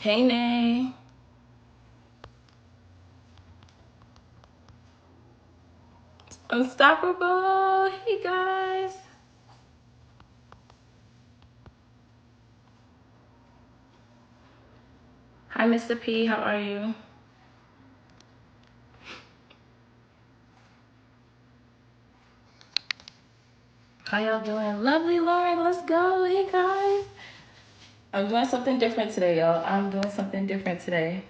Hey, Nay. Unstoppable. Hey, guys. Hi, Mr. P. How are you? How y'all doing? Lovely Lauren, let's go. Hey, guys. I'm doing something different today, y'all. I'm doing something different today.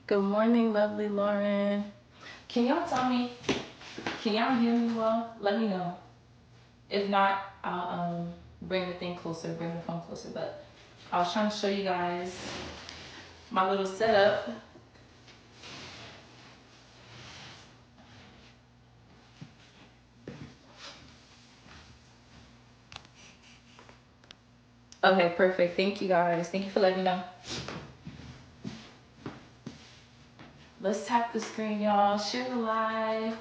Good morning, lovely Lauren. Can y'all tell me, can y'all hear me well? Let me know. If not, I'll bring the thing closer, bring the phone closer. But I was trying to show you guys my little setup. Okay, perfect. Thank you, guys. Thank you for letting me know. Let's tap the screen, y'all. Share the live.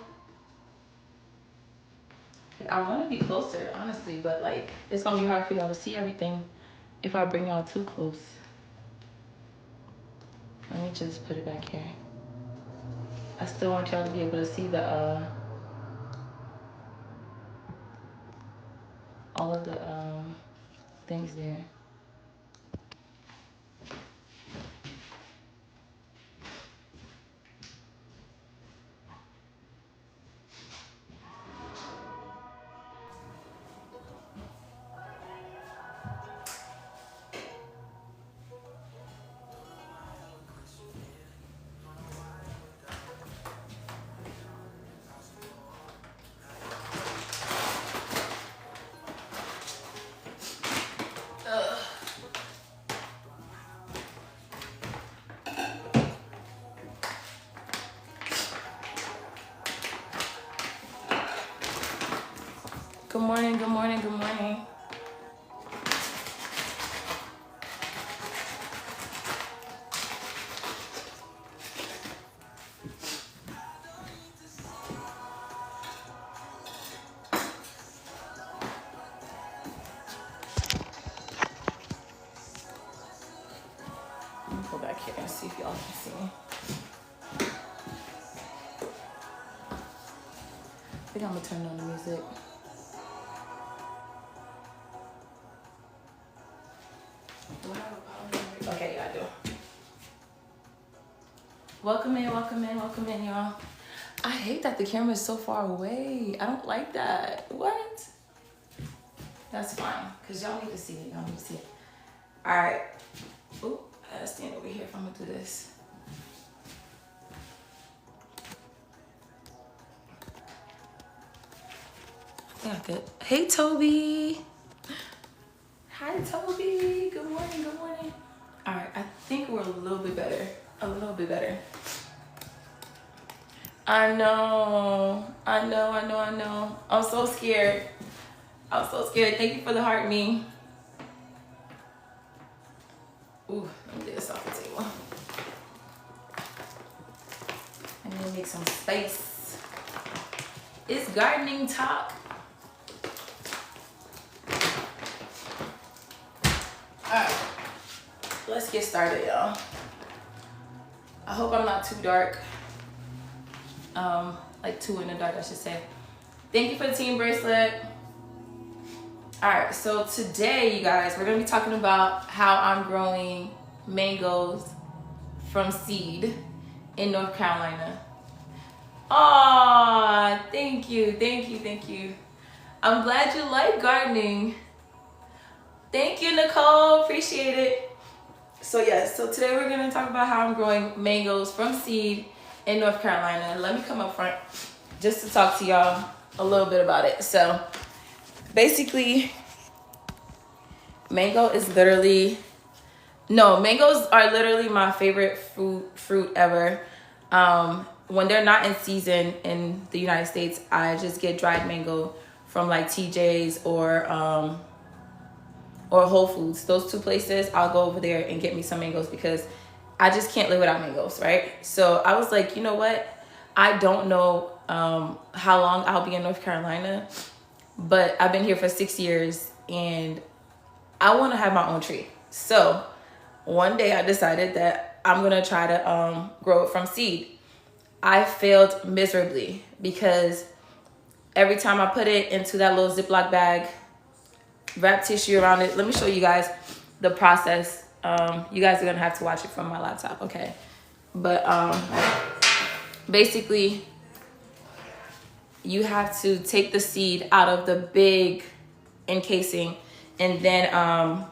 I want to be closer, honestly, but like it's gonna be hard for y'all to see everything if I bring y'all too close. Let me just put it back here. I still want y'all to be able to see the all of the things there. Good morning, good morning, good morning. Let me go back here and see if y'all can see me. I think I'm gonna turn on the music. Do I have a power? Okay, yeah, I do. Welcome in, welcome in, welcome in, y'all. I hate that the camera is so far away. I don't like that. What? That's fine, because y'all need to see it. Y'all need to see it. All right. Ooh, I gotta stand over here if I'm gonna do this. I think I could. Hey, Toby. Hi, Toby. Good morning, good morning. All right, I think we're a little bit better. A little bit better. I know. I'm so scared. I'm so scared. Thank you for the heart, me. Ooh, let me get this off the table. I'm gonna make some space. It's gardening talk. All right, let's get started, y'all. I hope I'm not too dark. Like too in the dark, I should say. Thank you for the team bracelet. All right, so today, you guys, we're gonna be talking about how I'm growing mangoes from seed in North Carolina. Aw, thank you. I'm glad you like gardening. Thank you, Nicole, appreciate it. So yes, so today we're gonna talk about how I'm growing mangoes from seed in North Carolina. Let me come up front just to talk to y'all a little bit about it. So basically, mango is literally No, mangoes are literally my favorite fruit ever. When they're not in season in the United States, I just get dried mango from like TJ's or Whole Foods. Those two places, I'll go over there and get me some mangoes because I just can't live without mangoes, right? So I was like, you know what? I don't know how long I'll be in North Carolina, but I've been here for 6 years and I want to have my own tree. So one day I decided that I'm going to try to grow it from seed. I failed miserably because every time I put it into that little Ziploc bag, wrap tissue around it. Let me show you guys the process. You guys are going to have to watch it from my laptop, okay? But basically, you have to take the seed out of the big encasing and then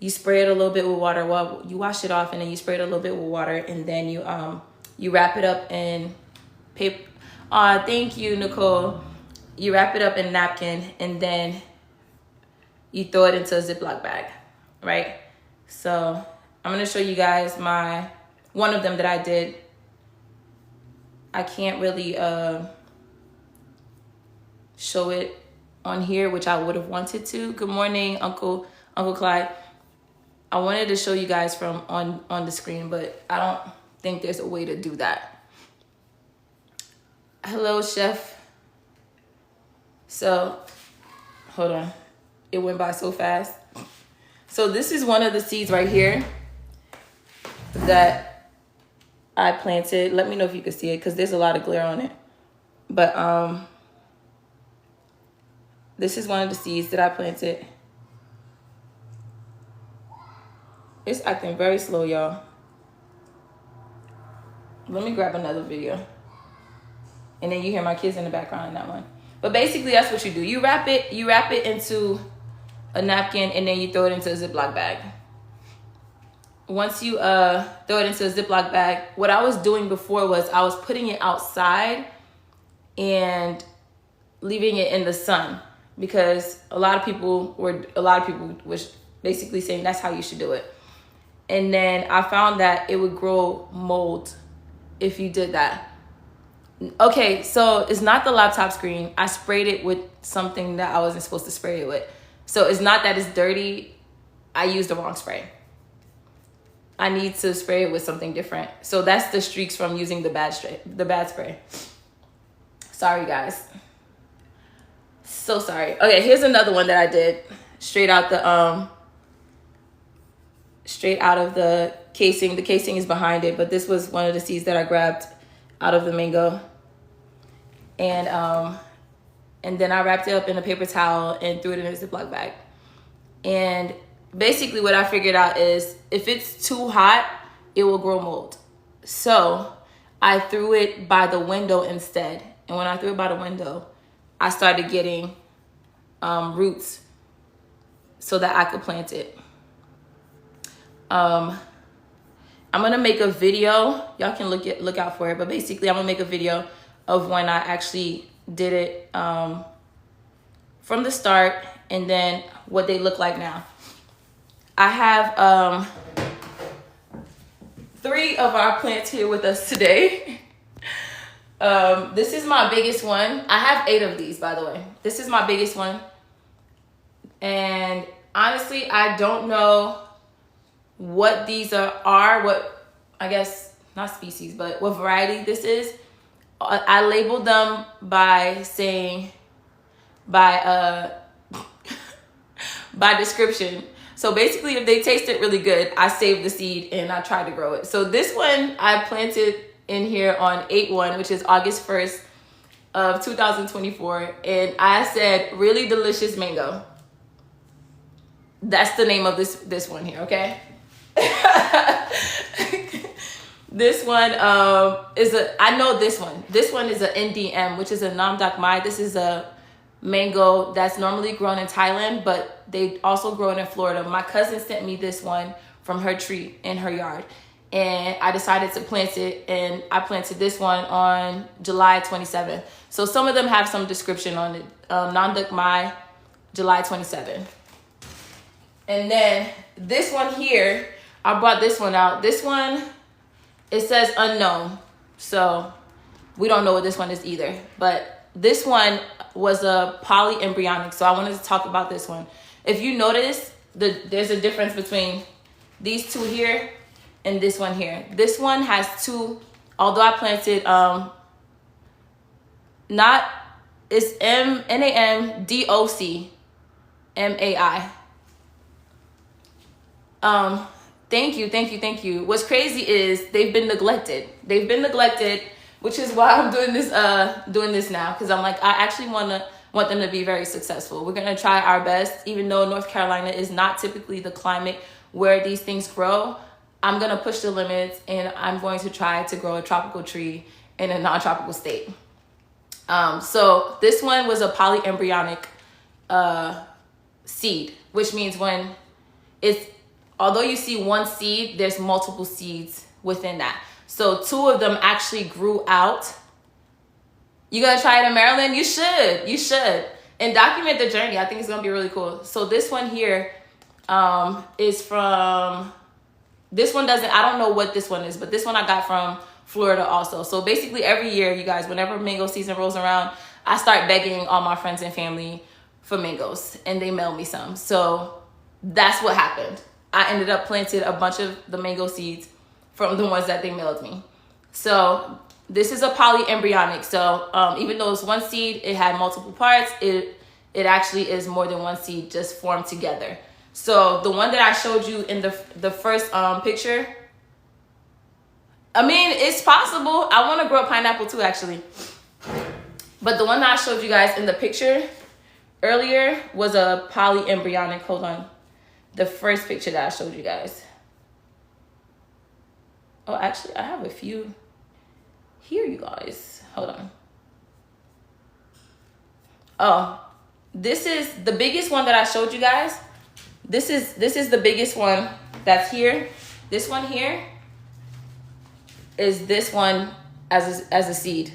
you spray it a little bit with water. Well, you wash it off and then you spray it a little bit with water and then you wrap it up in paper. Thank you, Nicole. You wrap it up in a napkin and then you throw it into a Ziploc bag, right? So I'm gonna show you guys one of them that I did. I can't really show it on here, which I would have wanted to. Good morning, Uncle Clyde. I wanted to show you guys from on the screen, but I don't think there's a way to do that. Hello, Chef. So, hold on. It went by so fast. So this is one of the seeds right here that I planted. Let me know if you can see it because there's a lot of glare on it. But this is one of the seeds that I planted. It's acting very slow, y'all. Let me grab another video. And then you hear my kids in the background in that one. But basically that's what you do. You wrap it into a napkin and then you throw it into a Ziploc bag. Once you throw it into a Ziploc bag, what I was doing before was I was putting it outside and leaving it in the sun because a lot of people was basically saying that's how you should do it. And then I found that it would grow mold if you did that. Okay, so it's not the laptop screen. I sprayed it with something that I wasn't supposed to spray it with. So it's not that it's dirty. I used the wrong spray. I need to spray it with something different. So that's the streaks from using the bad spray. Sorry, guys. So sorry. Okay, here's another one that I did straight out of the casing. The casing is behind it, but this was one of the seeds that I grabbed out of the mango. And then I wrapped it up in a paper towel and threw it in a Ziploc bag. And basically what I figured out is if it's too hot, it will grow mold. So I threw it by the window instead. And when I threw it by the window, I started getting roots so that I could plant it. I'm gonna make a video. Y'all can look out for it. But basically, I'm gonna make a video of when I actually did it from the start and then what they look like now. I have 3 of our plants here with us today. This is my biggest one. I have 8 of these, by the way. This is my biggest one. And honestly, I don't know what these are, what, I guess, not species, but what variety this is. I labeled them by saying, by description. So basically, if they tasted really good, I saved the seed and I tried to grow it. So this one I planted in here on 8/1, which is August 1st of 2024. And I said, really delicious mango. That's the name of this one here, okay? This one I know this one. This one is a NDM, which is a Nam Dak Mai. This is a mango that's normally grown in Thailand, but they also grow it in Florida. My cousin sent me this one from her tree in her yard. And I decided to plant it, and I planted this one on July 27th. So some of them have some description on it. Nam Dak Mai, July 27th. And then this one here, I brought this one out. This one, it says unknown. So we don't know what this one is either. But this one was a polyembryonic. So I wanted to talk about this one. If you notice, there's a difference between these two here and this one here. This one has two, although I planted, it's NAMDOC, MAI. Thank you. What's crazy is they've been neglected, which is why I'm doing this now, because I'm like, I actually want them to be very successful. We're gonna try our best, even though North Carolina is not typically the climate where these things grow. I'm gonna push the limits, and I'm going to try to grow a tropical tree in a non-tropical state. So this one was a polyembryonic seed, which means although you see one seed, there's multiple seeds within that. So two of them actually grew out. You gotta try it in Maryland? You should. And document the journey. I think it's gonna be really cool. So this one here is from, I don't know what this one is, but this one I got from Florida also. So basically every year, you guys, whenever mango season rolls around, I start begging all my friends and family for mangoes, and they mail me some. So that's what happened. I ended up planting a bunch of the mango seeds from the ones that they mailed me. So this is a polyembryonic. So even though it's one seed, it had multiple parts. It actually is more than one seed just formed together. So the one that I showed you in the first picture, I mean, it's possible. I want to grow a pineapple too, actually. But the one that I showed you guys in the picture earlier was a polyembryonic. Hold on. The first picture that I showed you guys. Oh, actually, I have a few here, you guys. Hold on. Oh, this is the biggest one that I showed you guys. This is the biggest one that's here. This one here is this one as a seed.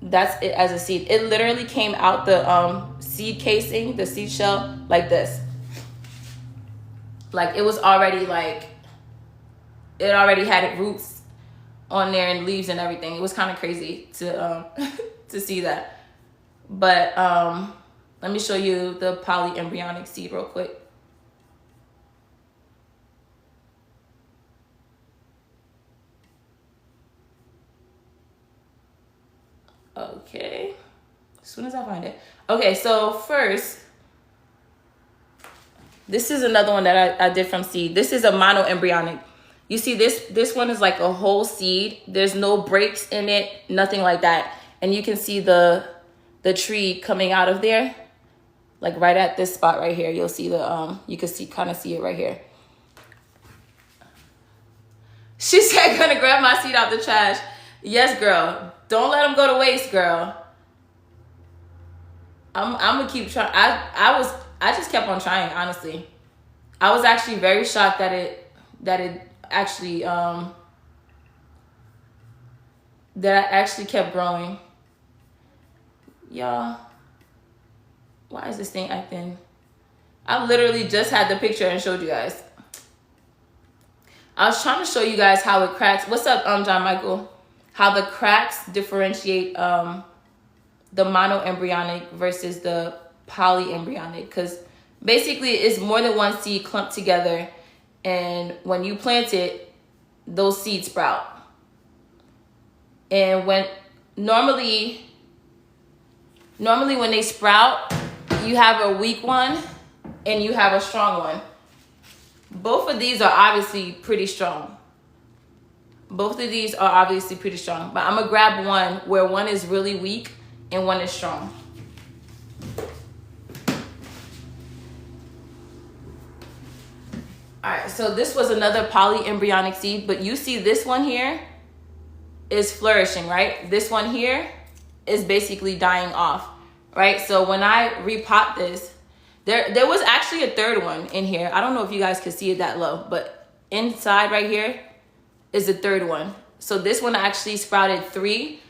That's it as a seed. It literally came out the seed casing, the seed shell, like this. Like it was already it already had roots on there and leaves and everything. It was kind of crazy to to see that. But let me show you the polyembryonic seed real quick. Okay, as soon as I find it. Okay, so first, this is another one that I did from seed. This is a monoembryonic. You see this one is like a whole seed. There's no breaks in it, nothing like that. And you can see the tree coming out of there. Like right at this spot right here, you'll see you can kind of see it right here. She said, gonna grab my seed out the trash. Yes, girl. Don't let them go to waste, girl. I'm gonna keep trying. I just kept on trying, honestly. I was actually very shocked that it actually that I actually kept growing. Y'all, why is this thing acting? I literally just had the picture and showed you guys. I was trying to show you guys how it cracks. What's up, John Michael? How the cracks differentiate the monoembryonic versus the polyembryonic, because basically it's more than one seed clumped together, and when you plant it, those seeds sprout. And when normally when they sprout, you have a weak one and you have a strong one. Both of these are obviously pretty strong. But I'm gonna grab one where one is really weak and one is strong. All right, so this was another polyembryonic seed, but you see this one here is flourishing, right? This one here is basically dying off, right? So when I repot this, there was actually a third one in here. I don't know if you guys could see it that low, but inside right here is the third one. So this one actually sprouted 3,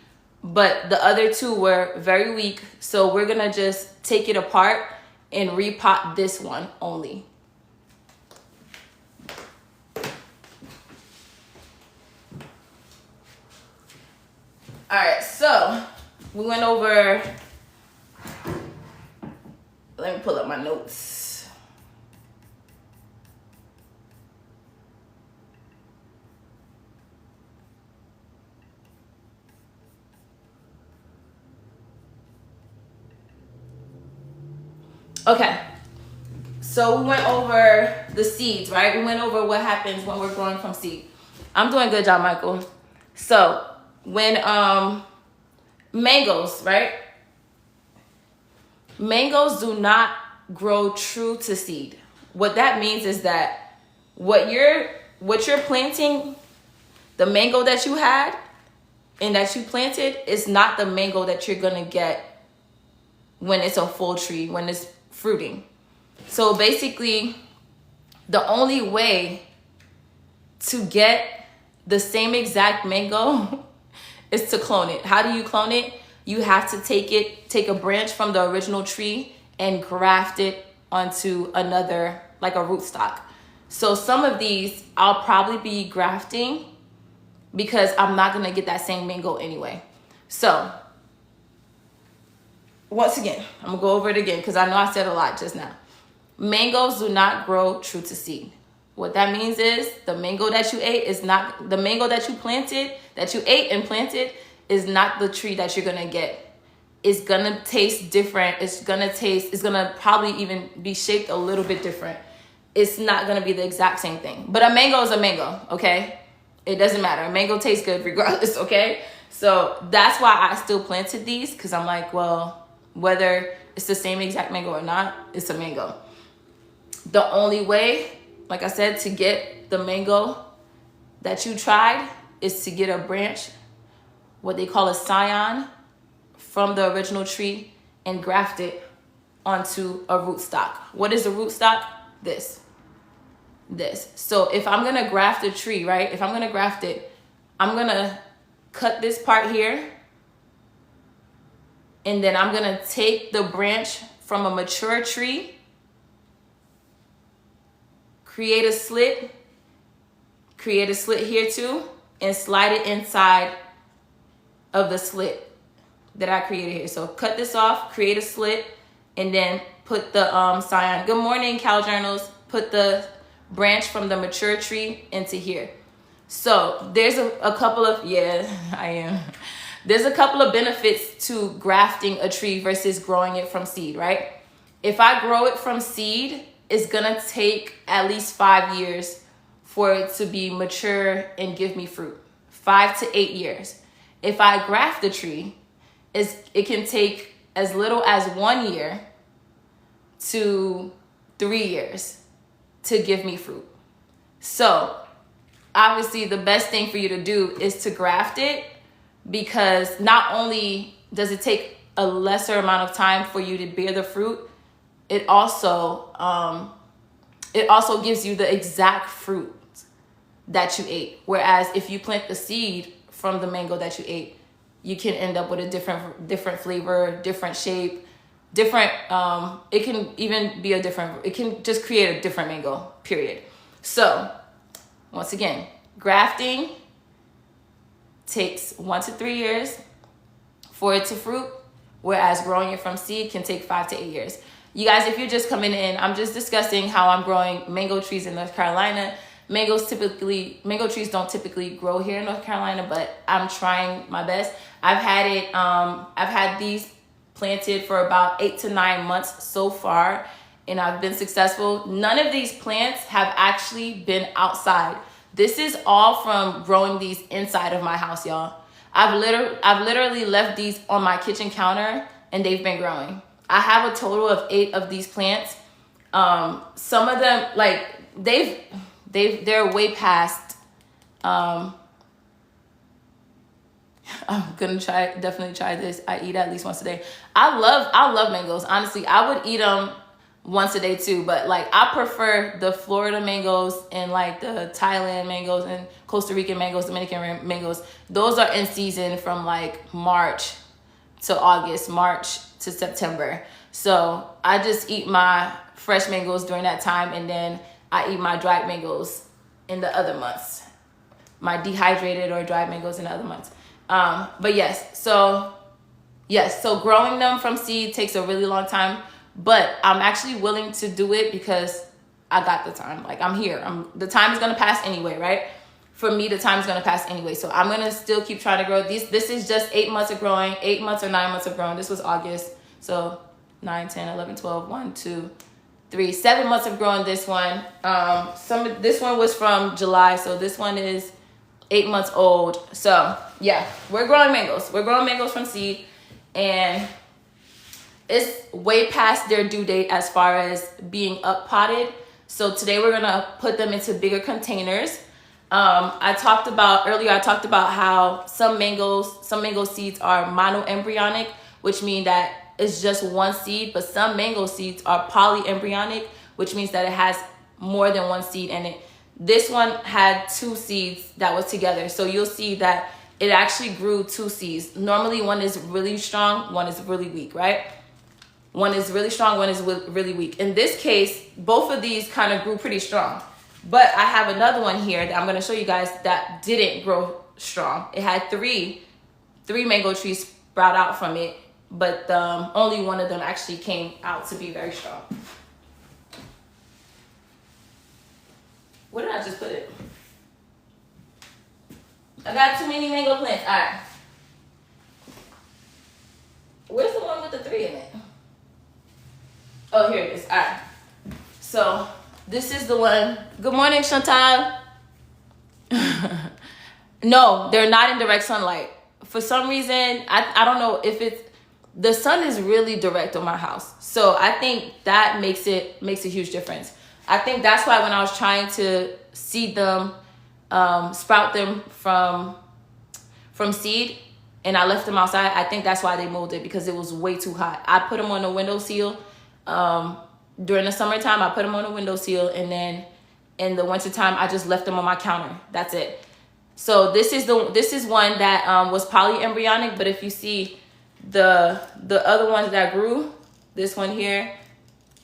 but the other 2 were very weak. So we're gonna just take it apart and repot this one only. All right, so we went over, let me pull up my notes. Okay, so we went over the seeds, right? We went over what happens when we're growing from seed. I'm doing a good job, Michael. So when mangoes, right? Mangoes do not grow true to seed. What that means is that what you're planting, the mango that you had and that you planted is not the mango that you're gonna get when it's a full tree, when it's fruiting. So basically, the only way to get the same exact mango is to clone it. How do you clone it? You have to take a branch from the original tree and graft it onto another, like a rootstock. So some of these I'll probably be grafting because I'm not gonna get that same mango anyway. So once again, I'm gonna go over it again because I know I said a lot just now. Mangoes do not grow true to seed. What that means is the mango that you ate is not the mango that you ate and planted is not the tree that you're gonna get. It's gonna taste different. It's gonna probably even be shaped a little bit different. It's not gonna be the exact same thing. But a mango is a mango, okay? It doesn't matter. A mango tastes good regardless, okay? So that's why I still planted these, because I'm like, well, whether it's the same exact mango or not, it's a mango. The only way, like I said, to get the mango that you tried is to get a branch, what they call a scion, from the original tree and graft it onto a rootstock. What is a rootstock? This. So if I'm gonna graft a tree, right? If I'm gonna graft it, I'm gonna cut this part here, and then I'm gonna take the branch from a mature tree, create a slit here too, and slide it inside of the slit that I created here. So cut this off, create a slit, and then put the scion. Good morning, Cal Journals. Put the branch from the mature tree into here. So there's a couple of, there's a couple of benefits to grafting a tree versus growing it from seed, right? If I grow it from seed, it's gonna take at least 5 years for it to be mature and give me fruit. 5 to 8 years. If I graft the tree, it can take as little as 1 year to 3 years to give me fruit. So obviously the best thing for you to do is to graft it, because not only does it take a lesser amount of time for you to bear the fruit, it also gives you the exact fruit that you ate. Whereas if you plant the seed from the mango that you ate, you can end up with a different flavor, different shape, different, it can even be it can just create a different mango, period. So once again, grafting takes 1 to 3 years for it to fruit, whereas growing it from seed can take 5 to 8 years. You guys, if you're just coming in, I'm just discussing how I'm growing mango trees in North Carolina. Mango trees don't typically grow here in North Carolina, but I'm trying my best. I've had these planted for about 8 to 9 months so far, and I've been successful. None of these plants have actually been outside. This is all from growing these inside of my house, y'all. I've literally left these on my kitchen counter and they've been growing. I have a total of 8 of these plants. Some of them, like, they're way past, I'm gonna definitely try this. I eat at least once a day. I love mangoes. Honestly, I would eat them once a day too, but like I prefer the Florida mangoes and like the Thailand mangoes and Costa Rican mangoes, Dominican mangoes. Those are in season from like March to August, March to September. So I just eat my fresh mangoes during that time, and then I eat my dried mangoes in the other months. My dehydrated or dried mangoes in the other months. But yes, so growing them from seed takes a really long time, but I'm actually willing to do it because I got the time. Like, I'm here. The time is going to pass anyway, right? For me, the time is going to pass anyway. So I'm going to still keep trying to grow these. This is just 8 months of growing, 8 months or 9 months of growing. This was August. So 9, 10, 11, 12, 1, 2, 3, 7 months of growing this one. This one was from July. So this one is 8 months old. So yeah, we're growing mangoes. We're growing mangoes from seed, and it's way past their due date as far as being up potted. So today we're gonna put them into bigger containers. I talked about how some mango seeds are monoembryonic, which means that it's just one seed, but some mango seeds are polyembryonic, which means that it has more than one seed in it. This one had 2 seeds that was together. So you'll see that it actually grew 2 seeds. Normally one is really strong, one is really weak, right? One is really strong, one is really weak. In this case, both of these kind of grew pretty strong. But I have another one here that I'm going to show you guys that didn't grow strong. It had three mango trees sprout out from it, but only one of them actually came out to be very strong. Where did I just put it? I got too many mango plants. All right. Where's the one with the 3 in it? Oh, here it is. All right. So this is the one. Good morning, Chantal. No, they're not in direct sunlight. For some reason, I don't know if it's, the sun is really direct on my house. So I think that makes a huge difference. I think that's why when I was trying to seed them, sprout them from seed, and I left them outside, I think that's why they molded, because it was way too hot. I put them on the windowsill. During the summertime, I put them on the windowsill, and then in the wintertime, I just left them on my counter. That's it. So this is one that was polyembryonic, but if you see the other ones that grew, this one here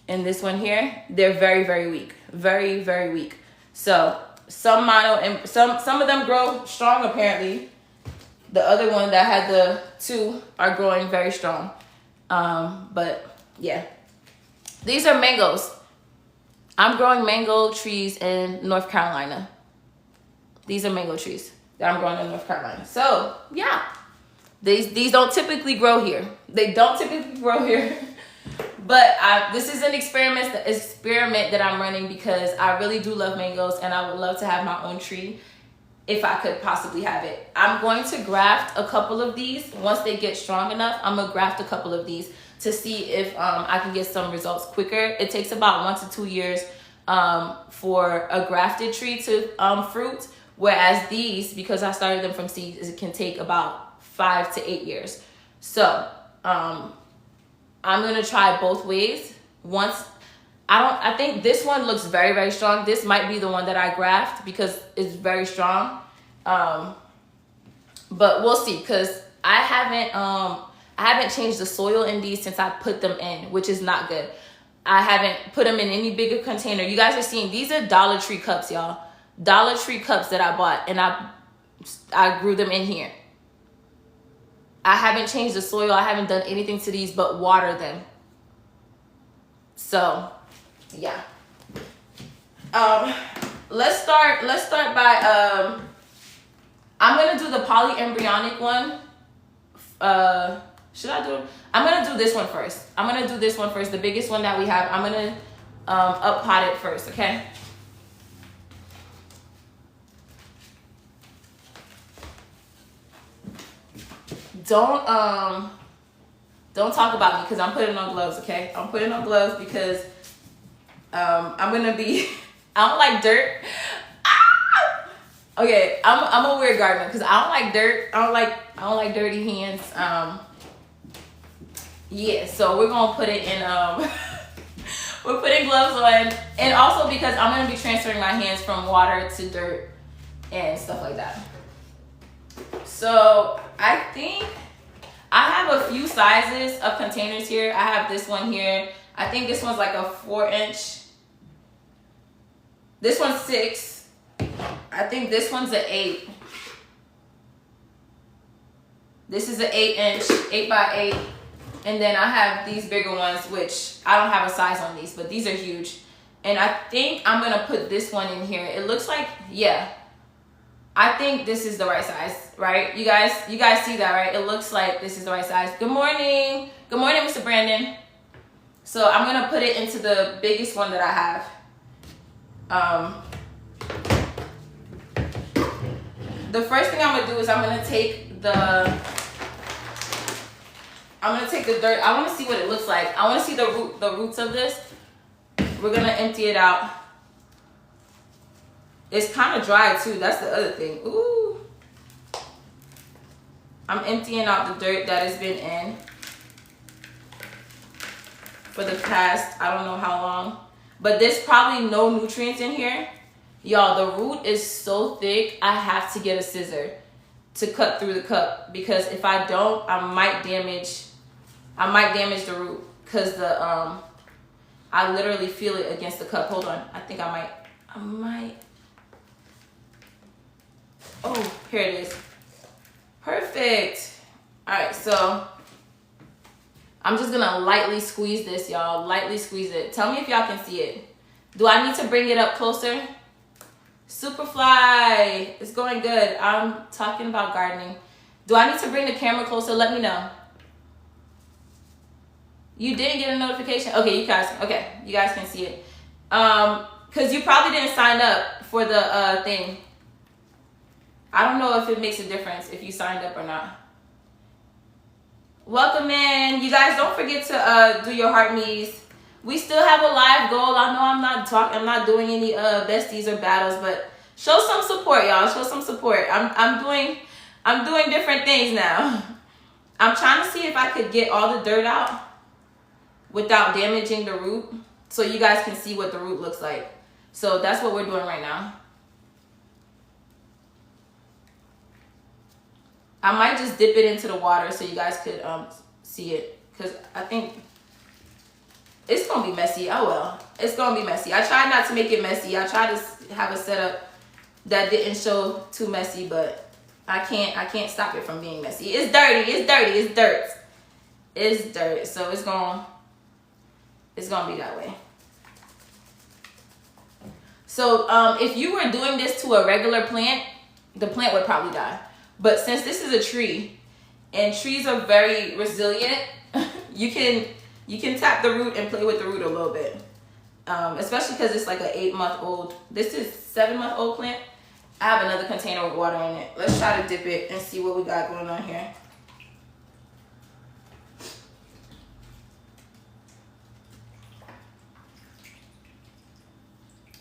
and this one here, they're very, very weak. Very, very weak. So some of them grow strong apparently. The other one that had the 2 are growing very strong. But yeah. These are mangoes. I'm growing mango trees in North Carolina. These are mango trees that I'm growing in North Carolina. So yeah, these don't typically grow here. They don't typically grow here. But this is an experiment that I'm running because I really do love mangoes, and I would love to have my own tree if I could possibly have it. I'm going to graft a couple of these. Once they get strong enough, I'm going to graft a couple of these to see if I can get some results quicker. It takes about 1 to 2 years for a grafted tree to fruit, whereas these, because I started them from seeds, it can take about 5 to 8 years. So I'm gonna try both ways. I think this one looks very, very strong. This might be the one that I graft because it's very strong. But we'll see, because I haven't changed the soil in these since I put them in, which is not good. I haven't put them in any bigger container. You guys are seeing, these are Dollar Tree cups, y'all. Dollar Tree cups that I bought, and I grew them in here. I haven't changed the soil. I haven't done anything to these but water them. So, yeah. Let's start by I'm gonna do the polyembryonic one. Should I do it? I'm gonna do this one first. The biggest one that we have. I'm gonna up pot it first, okay? Don't talk about me because I'm putting on gloves, okay? I'm putting on gloves because I'm gonna be I don't like dirt. Ah! Okay, I'm a weird gardener because I don't like dirt. I don't like dirty hands. Yeah, so we're gonna put it in we're putting gloves on, and also because I'm gonna be transferring my hands from water to dirt and stuff like that. So I think I have a few sizes of containers here. I have this one here. I think this one's like a 4-inch. This one's 6. I think this one's an 8. This is an 8-inch, 8x8. And then I have these bigger ones, which I don't have a size on these, but these are huge. And I think I'm gonna put this one in here. It looks like, yeah, I think this is the right size, right? You guys see that, right? It looks like this is the right size. Good morning, Mr. Brandon. So I'm gonna put it into the biggest one that I have. The first thing I'm gonna do is I'm gonna take the dirt. I want to see what it looks like. I want to see the roots of this. We're gonna empty it out. It's kind of dry too. That's the other thing. Ooh. I'm emptying out the dirt that has been in for the past, I don't know how long. But there's probably no nutrients in here. Y'all, the root is so thick, I have to get a scissor to cut through the cup, because if I don't, I might damage the root, because I literally feel it against the cup. Hold on. I think I might. Oh, here it is. Perfect. All right, so I'm just gonna lightly squeeze this, y'all. Lightly squeeze it. Tell me if y'all can see it. Do I need to bring it up closer? Superfly, it's going good. I'm talking about gardening. Do I need to bring the camera closer? Let me know. You didn't get a notification? Okay, you guys can see it. Because you probably didn't sign up for the thing. I don't know if it makes a difference if you signed up or not. Welcome in. You guys, don't forget to do your heart me's. We still have a live goal. I know I'm not doing any besties or battles, but show some support, y'all. Show some support. I'm doing different things now. I'm trying to see if I could get all the dirt out without damaging the root, so you guys can see what the root looks like. So that's what we're doing right now. I might just dip it into the water so you guys could see it, because I think it's gonna be messy. Oh well, it's gonna be messy. I tried not to make it messy. I tried to have a setup that didn't show too messy, but I can't stop it from being messy. It's dirty. It's dirty. It's dirt. It's dirt. So it's gonna be that way. So if you were doing this to a regular plant, the plant would probably die. But since this is a tree, and trees are very resilient, you can tap the root and play with the root a little bit. Especially because it's like an 8-month-old. This is 7-month-old plant. I have another container with water in it. Let's try to dip it and see what we got going on here.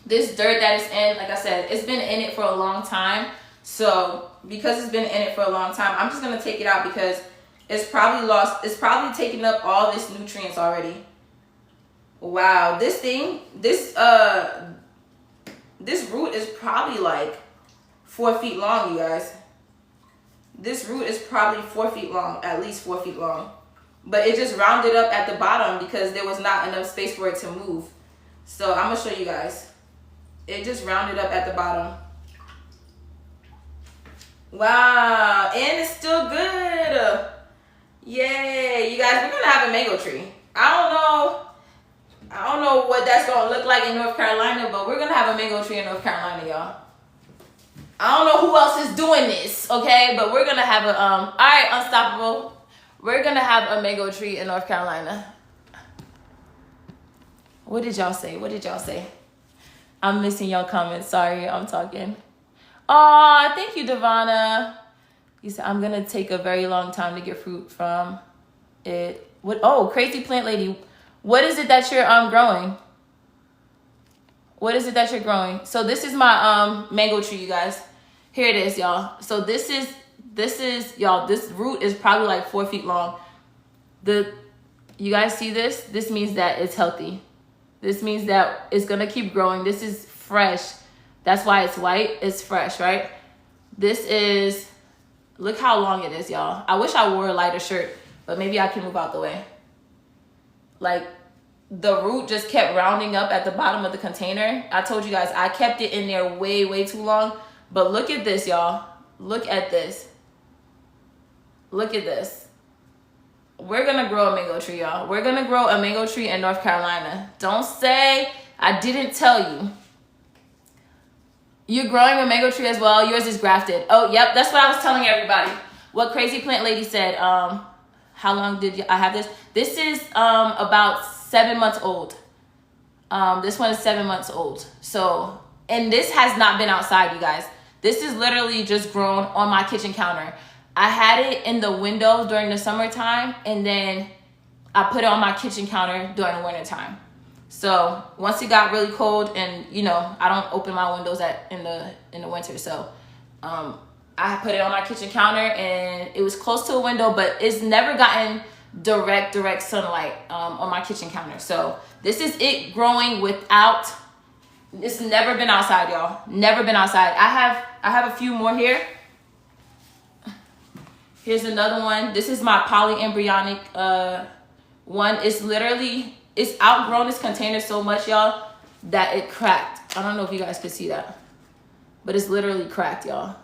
This dirt that is in, like I said, it's been in it for a long time. So because it's been in it for a long time, I'm just gonna take it out because it's probably taking up all this nutrients already. Wow, this root is probably like 4 feet long, you guys. This root is probably 4 feet long, at least 4 feet long. But it just rounded up at the bottom because there was not enough space for it to move. So I'm gonna show you guys. It just rounded up at the bottom. Wow, and it's still good. Yay, you guys, we're gonna have a mango tree. I don't know what that's gonna look like in North Carolina, but we're gonna have a mango tree in North Carolina, y'all. I don't know who else is doing this, okay? But we're gonna have a all right, Unstoppable. We're gonna have a mango tree in North Carolina. What did y'all say? What did y'all say? I'm missing y'all comments. Sorry, I'm talking. Aw, thank you, Devana. You said, I'm gonna take a very long time to get fruit from it. What? Oh, crazy plant lady. What is it that you're growing? What is it that you're growing? So this is my mango tree, you guys. Here it is, y'all. So this is y'all, this root is probably like 4 feet long. You guys see this? This means that it's healthy. This means that it's gonna keep growing. This is fresh. That's why it's white. It's fresh, right? This is, look how long it is, y'all. I wish I wore a lighter shirt but maybe I can move out the way. Like, the root just kept rounding up at the bottom of the container. I told you guys, I kept it in there way, way too long. But look at this, y'all. Look at this. Look at this. We're going to grow a mango tree, y'all. We're going to grow a mango tree in North Carolina. Don't say I didn't tell you. You're growing a mango tree as well. Yours is grafted. Oh, yep. That's what I was telling everybody. What Crazy Plant Lady said. How long did I have this? This is about 7 months old. This one is 7 months old. So, and this has not been outside, you guys. This is literally just grown on my kitchen counter. I had it in the window during the summertime, and then I put it on my kitchen counter during the wintertime. So once it got really cold, and you know, I don't open my windows in the winter, so I put it on my kitchen counter, and it was close to a window, but it's never gotten direct sunlight on my kitchen counter. So this is it growing without. It's never been outside, y'all. Never been outside. I have a few more here. Here's another one. This is my polyembryonic one. It's outgrown this container so much, y'all, that it cracked. I don't know if you guys could see that, but it's literally cracked, y'all.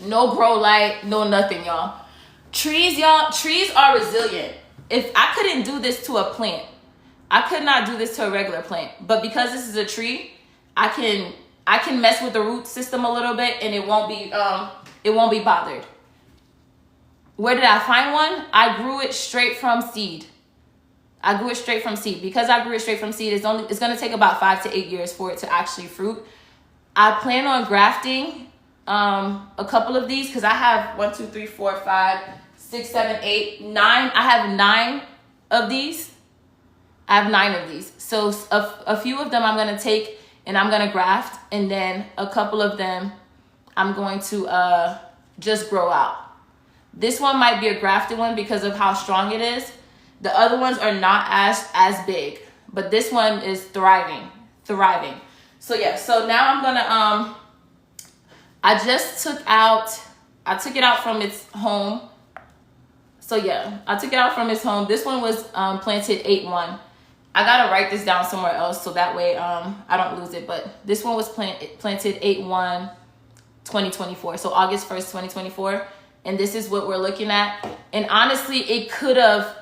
No grow light, no nothing, y'all. Trees, y'all, trees are resilient. If I couldn't do this to a plant, I could not do this to a regular plant. But because this is a tree, I can mess with the root system a little bit, and it won't be bothered. Where did I find one? I grew it straight from seed. I grew it straight from seed. Because I grew it straight from seed, it's going to take about 5 to 8 years for it to actually fruit. I plan on grafting a couple of these, because I have 1, 2, 3, 4, 5, 6, 7, 8, 9. I have 9 of these. I have 9 of these. So a few of them I'm going to take and I'm going to graft, and then a couple of them I'm going to just grow out. This one might be a grafted one because of how strong it is. The other ones are not as big, but this one is thriving. So yeah, so now I'm gonna I took it out from its home. So yeah, I took it out from its home. This one was planted 8-1. I gotta write this down somewhere else so that way I don't lose it. But this one was planted 8-1 2024. So August 1st, 2024. And this is what we're looking at. And honestly, it could have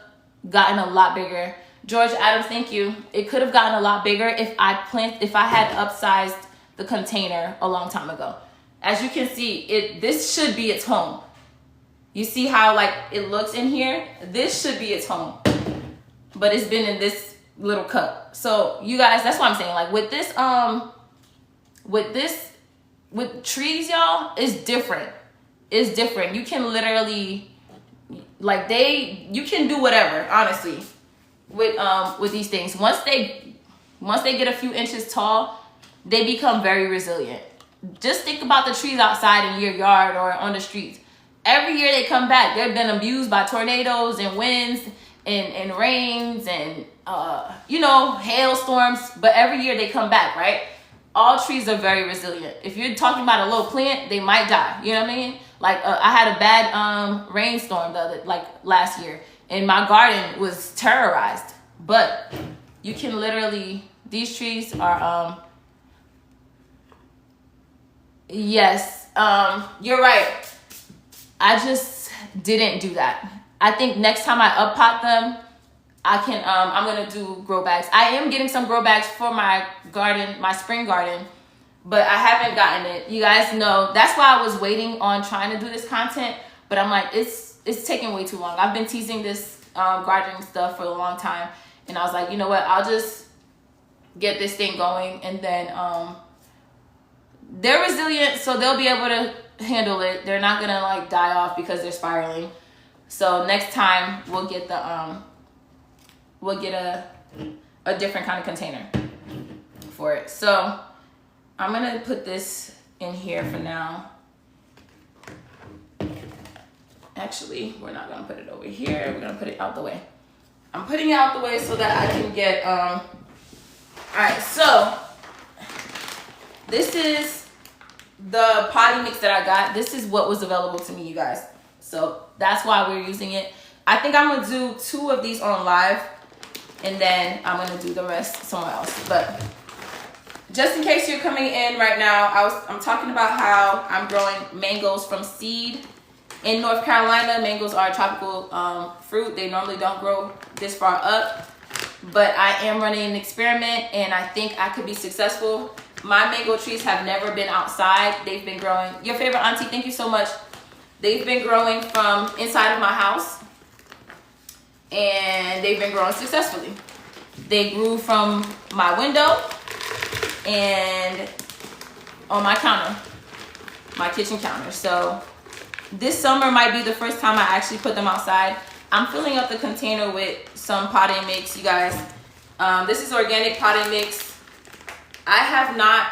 gotten a lot bigger. George Adams, thank you. It could have gotten a lot bigger if I had upsized the container a long time ago. As you can see, this should be its home. You see how like it looks in here? This should be its home. But it's been in this little cup. So you guys, that's what I'm saying. Like with trees, y'all, it's different. It's different. You can literally, like you can do whatever, honestly, with these things. Once they get a few inches tall, they become very resilient. Just think about the trees outside in your yard or on the streets. Every year they come back. They've been abused by tornadoes and winds and rains and hailstorms, but every year they come back, right? All trees are very resilient. If you're talking about a little plant, they might die. You know what I mean? Like I had a bad rainstorm last year, and my garden was terrorized. But you can literally, these trees are yes, you're right. I just didn't do that. I think next time I uppot them, I'm gonna do grow bags. I am getting some grow bags for my garden, my spring garden, but I haven't gotten it. You guys know, that's why I was waiting on trying to do this content, but I'm like, it's taking way too long. I've been teasing this gardening stuff for a long time, and I was like, you know what, I'll just get this thing going, and then they're resilient, so they'll be able to handle it. They're not gonna like die off because they're spiraling. So next time we'll get a different kind of container for it. So I'm gonna put this in here for now. Actually, we're not gonna put it over here. We're gonna put it out the way. I'm putting it out the way so that I can get, all right, so this is the potting mix that I got. This is what was available to me, you guys. So that's why we're using it. I think I'm gonna do 2 of these on live, and then I'm gonna do the rest somewhere else. But just in case you're coming in right now, I'm talking about how I'm growing mangoes from seed. In North Carolina, mangoes are a tropical fruit. They normally don't grow this far up, but I am running an experiment, and I think I could be successful. My mango trees have never been outside. They've been growing. Your favorite auntie, thank you so much. They've been growing from inside of my house, and they've been growing successfully. They grew from my window and on my counter, my kitchen counter. So this summer might be the first time I actually put them outside. I'm filling up the container with some potting mix, you guys. This is organic potting mix. I have not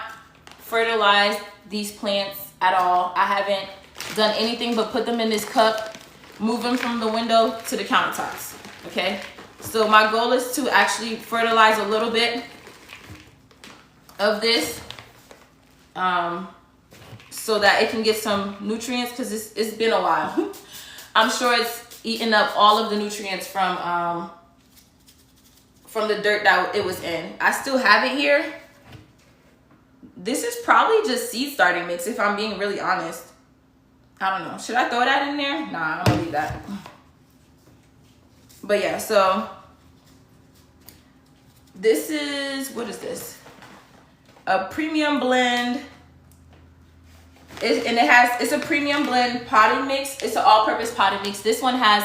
fertilized these plants at all. I haven't done anything but put them in this cup, move them from the window to the countertops, okay? So my goal is to actually fertilize a little bit of this so that it can get some nutrients, because it's been a while. I'm sure it's eaten up all of the nutrients from the dirt that it was in. I still have it here. This is probably just seed starting mix, if I'm being really honest. I don't know. Should I throw that in there? Nah, I'm gonna leave that. But yeah, so this is, what is this? A premium blend. It's a premium blend potting mix. It's an all-purpose potting mix. This one has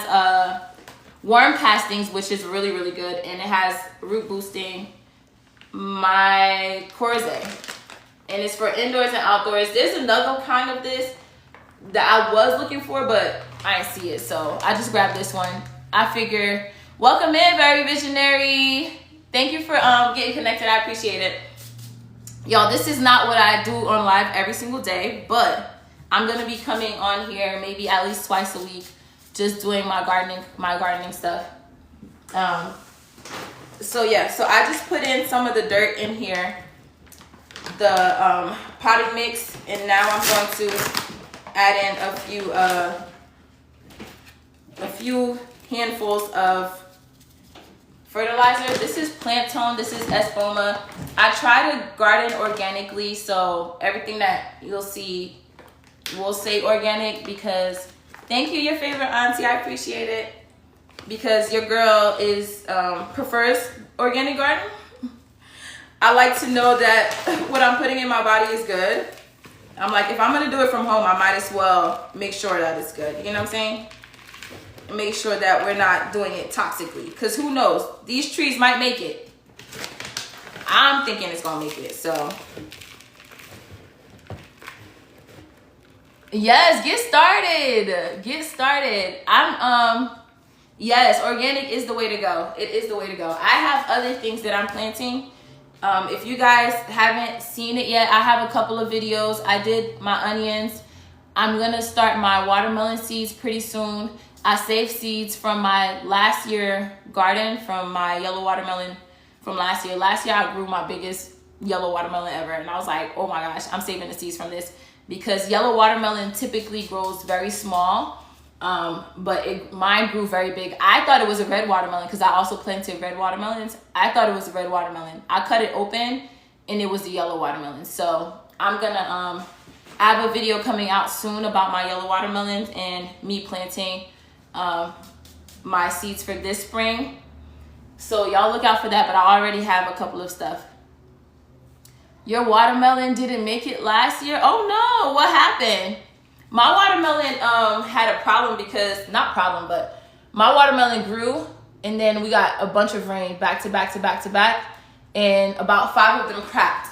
worm castings, which is really, really good, and it has root boosting mycorrhizae, and it's for indoors and outdoors. There's another kind of this that I was looking for, but I didn't see it, so I just grabbed this one. I figure, welcome in, very visionary. Thank you for getting connected. I appreciate it. Y'all, this is not what I do on live every single day, but I'm gonna be coming on here maybe at least twice a week, just doing my gardening stuff. So yeah, so I just put in some of the dirt in here, the potting mix, and now I'm going to add in a few handfuls of fertilizer. This is Plant Tone. This is Espoma. I try to garden organically, so everything that you'll see will say organic, because thank you, your favorite auntie. I appreciate it, because your girl is prefers organic garden. I like to know that what I'm putting in my body is good. I'm like, if I'm gonna do it from home, I might as well make sure that it's good. You know what I'm saying? Make sure that we're not doing it toxically, because who knows, these trees might make it. I'm thinking it's gonna make it. So yes, get started. Yes, organic is the way to go. It is the way to go. I have other things that I'm planting. If you guys haven't seen it yet, I have a couple of videos. I did my onions. I'm gonna start my watermelon seeds pretty soon. I saved seeds from my last year garden, from my yellow watermelon from last year. Last year I grew my biggest yellow watermelon ever, and I was like, oh my gosh, I'm saving the seeds from this, because yellow watermelon typically grows very small, but mine grew very big. I thought it was a red watermelon, because I also planted red watermelons. I thought it was a red watermelon. I cut it open and it was a yellow watermelon. So I'm gonna I have a video coming out soon about my yellow watermelons and me planting my seeds for this spring. So y'all look out for that, but I already have a couple of stuff. Your watermelon didn't make it last year? Oh no, what happened? My watermelon had a problem, because, not problem, but my watermelon grew, and then we got a bunch of rain back to back to back to back, and about 5 of them cracked.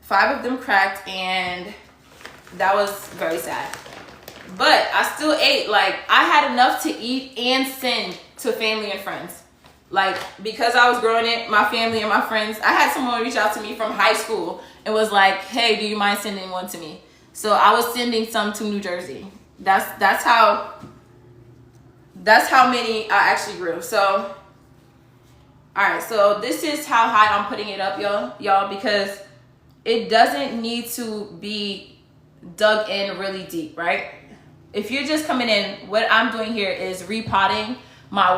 5 of them cracked, and that was very sad. But I still ate. Like, I had enough to eat and send to family and friends. Like, because I was growing it, my family and my friends, I had someone reach out to me from high school and was like, hey, do you mind sending one to me? So I was sending some to New Jersey. That's how many I actually grew. So, all right, so this is how high I'm putting it up, y'all, because it doesn't need to be dug in really deep, right? if you're just coming in, what I'm doing here is repotting my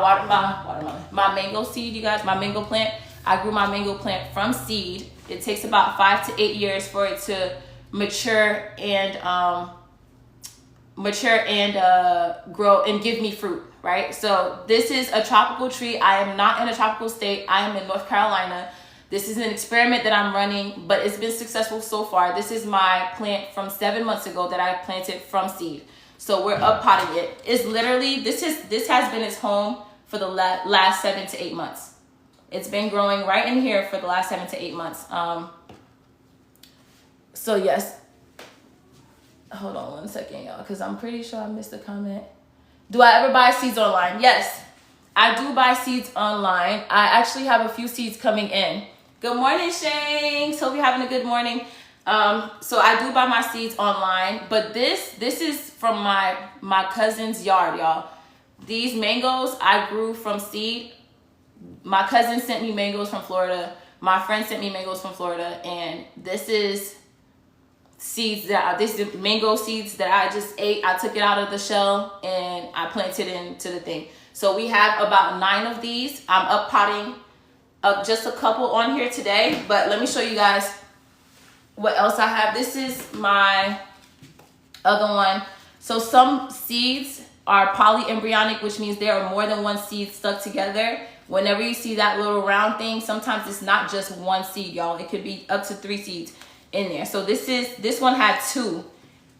mango seed, you guys, my mango plant. I grew my mango plant from seed. It takes about 5 to 8 years for it to mature and grow and give me fruit, right? So this is a tropical tree. I am not in a tropical state. I am in North Carolina. This is an experiment that I'm running, but it's been successful so far. This is my plant from 7 months ago that I planted from seed. So we're up potting it. It's literally, this has been its home for the last 7 to 8 months. It's been growing right in here for the last 7 to 8 months. So yes, hold on one second, y'all, because I'm pretty sure I missed a comment. Do I ever buy seeds online? Yes, I do buy seeds online. I actually have a few seeds coming in. Good morning, Shanks. Hope you're having a good morning. So I do buy my seeds online, but this is from my cousin's yard, y'all. These mangoes I grew from seed. My cousin sent me mangoes from Florida. My friend sent me mangoes from Florida, and this is seeds this is mango seeds that I just ate. I took it out of the shell and I planted into the thing. So we have about 9 of these. I'm up potting just a couple on here today, but let me show you guys what else I have. This is my other one. So some seeds are polyembryonic, which means there are more than one seed stuck together. Whenever you see that little round thing, sometimes it's not just one seed, y'all. It could be up to 3 seeds in there. So this one had 2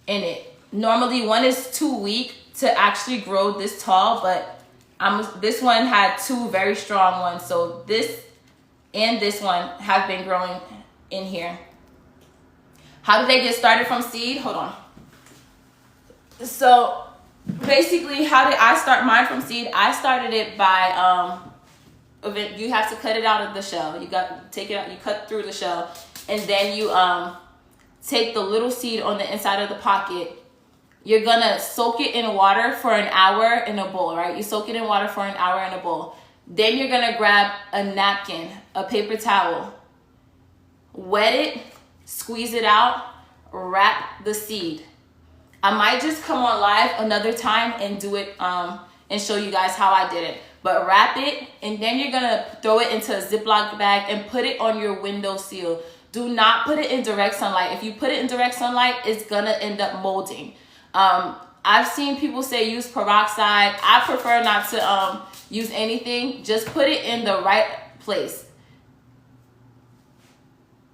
in it. Normally one is too weak to actually grow this tall, but this one had 2 very strong ones. So this and this one have been growing in here. How did they get started from seed? Hold on. So basically, how did I start mine from seed? I started it by you have to cut it out of the shell. You got to take it out, you cut through the shell, and then you take the little seed on the inside of the pocket. You're gonna soak it in water for an hour in a bowl, right? You soak it in water for an hour in a bowl. Then you're gonna grab a napkin, a paper towel, wet it, squeeze it out, wrap the seed. I might just come on live another time and do it and show you guys how I did it. But wrap it, and then you're gonna throw it into a Ziploc bag and put it on your window sill. Do not put it in direct sunlight. If you put it in direct sunlight, it's gonna end up molding. I've seen people say use peroxide. I prefer not to use anything. Just put it in the right place.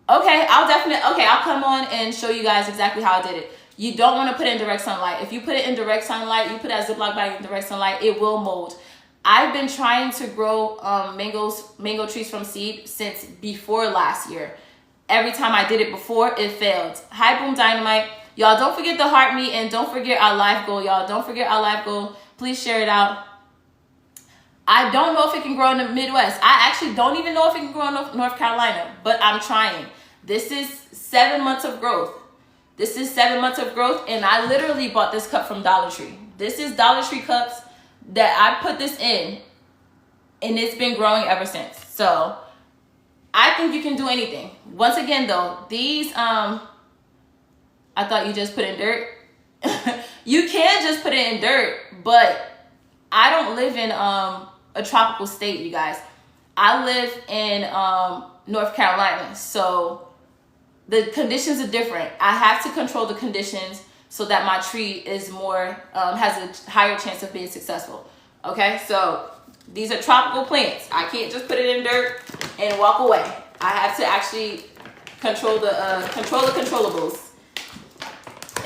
Okay, I'll come on and show you guys exactly how I did it. You don't want to put it in direct sunlight. If you put it in direct sunlight, you put that Ziploc bag in direct sunlight, it will mold. I've been trying to grow mango trees from seed since before last year. Every time I did it before, it failed. Hi, Boom Dynamite. Y'all, don't forget the heart me, and don't forget our live goal, y'all. Don't forget our live goal. Please share it out. I don't know if it can grow in the Midwest. I actually don't even know if it can grow in North Carolina, but I'm trying. This is 7 months of growth. This is 7 months of growth, and I literally bought this cup from Dollar Tree. This is Dollar Tree cups that I put this in, and it's been growing ever since. So I think you can do anything. Once again, though, these I thought you just put in dirt. You can just put it in dirt, but I don't live in a tropical state, you guys. I live in North Carolina, so the conditions are different. I have to control the conditions so that my tree is more has a higher chance of being successful. Okay, so these are tropical plants. I can't just put it in dirt and walk away. I have to actually control the controllables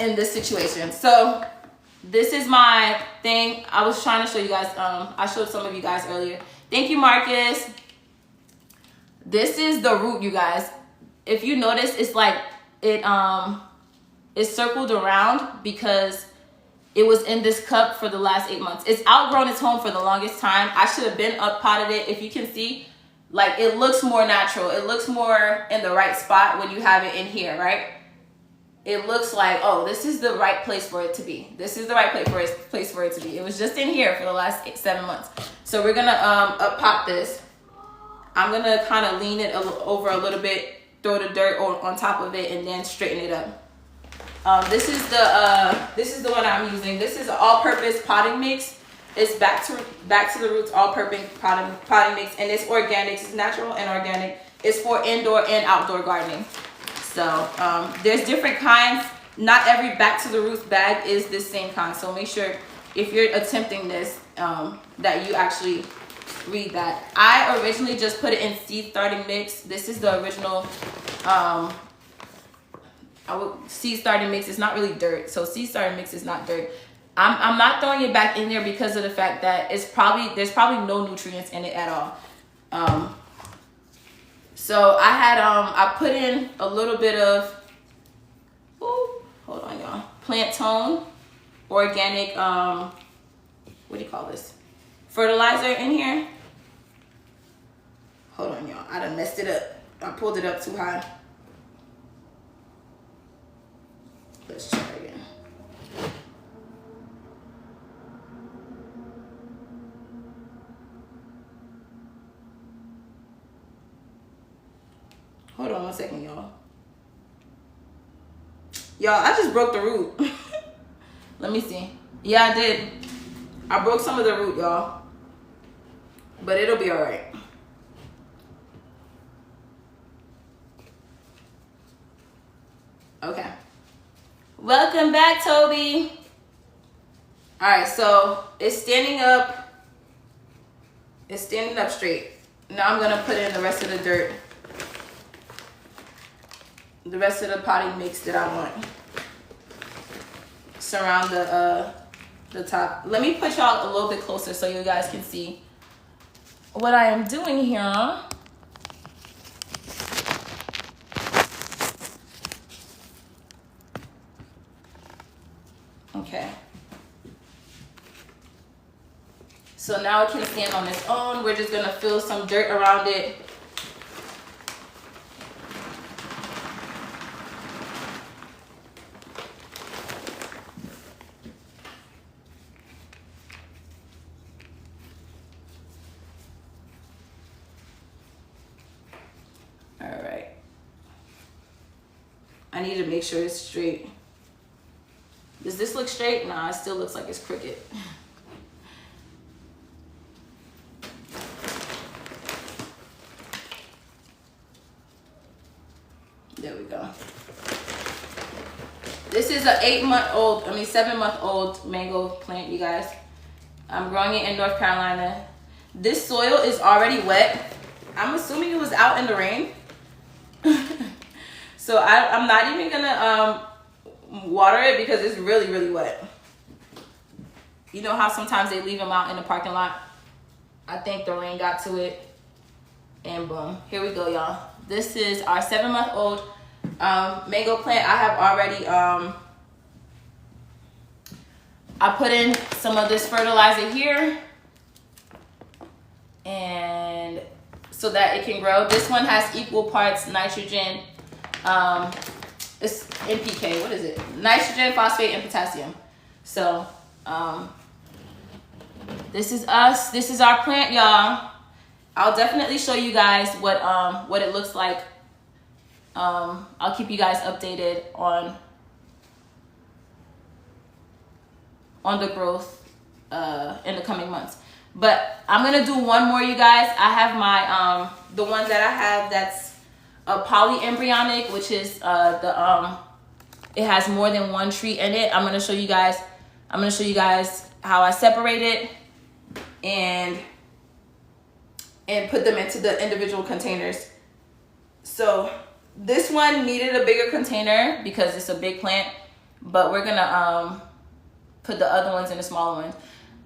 in this situation. So this is my thing. I was trying to show you guys. I showed some of you guys earlier. Thank you, Marcus. This is the root, you guys. If you notice, it's like it's circled around because it was in this cup for the last 8 months. It's outgrown its home for the longest time. I should have been up potted it. If you can see, like, it looks more natural. It looks more in the right spot when you have it in here, right? It looks like, oh, this is the right place for it to be. This is the right place for it to be. It was just in here for the last 7 months. So we're gonna up pot this. I'm gonna kind of lean it over a little bit, throw the dirt on top of it, and then straighten it up. This is the one I'm using. This is an all-purpose potting mix. It's back to the roots all-purpose potting mix, and it's organic. It's natural and organic. It's for indoor and outdoor gardening. So there's different kinds. Not every back to the roots bag is the same kind. So make sure if you're attempting this that you actually read that. I originally just put it in seed starting mix. This is the original seed starting mix. It's not really dirt, so seed starting mix is not dirt. I'm not throwing it back in there because of the fact that there's probably no nutrients in it at all. So I had I put in a little bit of hold on y'all, plant tone, organic what do you call this, fertilizer in here. Hold on y'all, I done messed it up. I pulled it up too high. Let's try again. Hold on 1 second, y'all. Y'all, I just broke the root. Let me see. Yeah, I did. I broke some of the root, y'all. But it'll be all right. Okay. Welcome back, Toby. All right, so it's standing up. It's standing up straight. Now I'm gonna put in the rest of the dirt. The rest of the potting mix that I want. Surround the top. Let me put y'all a little bit closer so you guys can see what I am doing here. Okay. So now it can stand on its own. We're just gonna fill some dirt around it. I need to make sure it's straight. Does this look straight? Nah, it still looks like it's crooked. There we go. This is a 7-month-old mango plant, you guys. I'm growing it in North Carolina. This soil is already wet. I'm assuming it was out in the rain. So I'm not even gonna water it because it's really, really wet. You know how sometimes they leave them out in the parking lot? I think the rain got to it, and boom, here we go, y'all. This is our 7-month-old mango plant. I have already I put in some of this fertilizer here, and so that it can grow. This one has equal parts nitrogen. It's NPK. What is it? Nitrogen, phosphate, and potassium. So this is us. This is our plant, y'all. I'll definitely show you guys what it looks like. I'll keep you guys updated on the growth in the coming months. But I'm gonna do one more, you guys. I have my the one that I have that's a polyembryonic, which is it has more than one tree in it. I'm gonna show you guys how I separate it and put them into the individual containers. So this one needed a bigger container because it's a big plant, but we're gonna put the other ones in the smaller ones.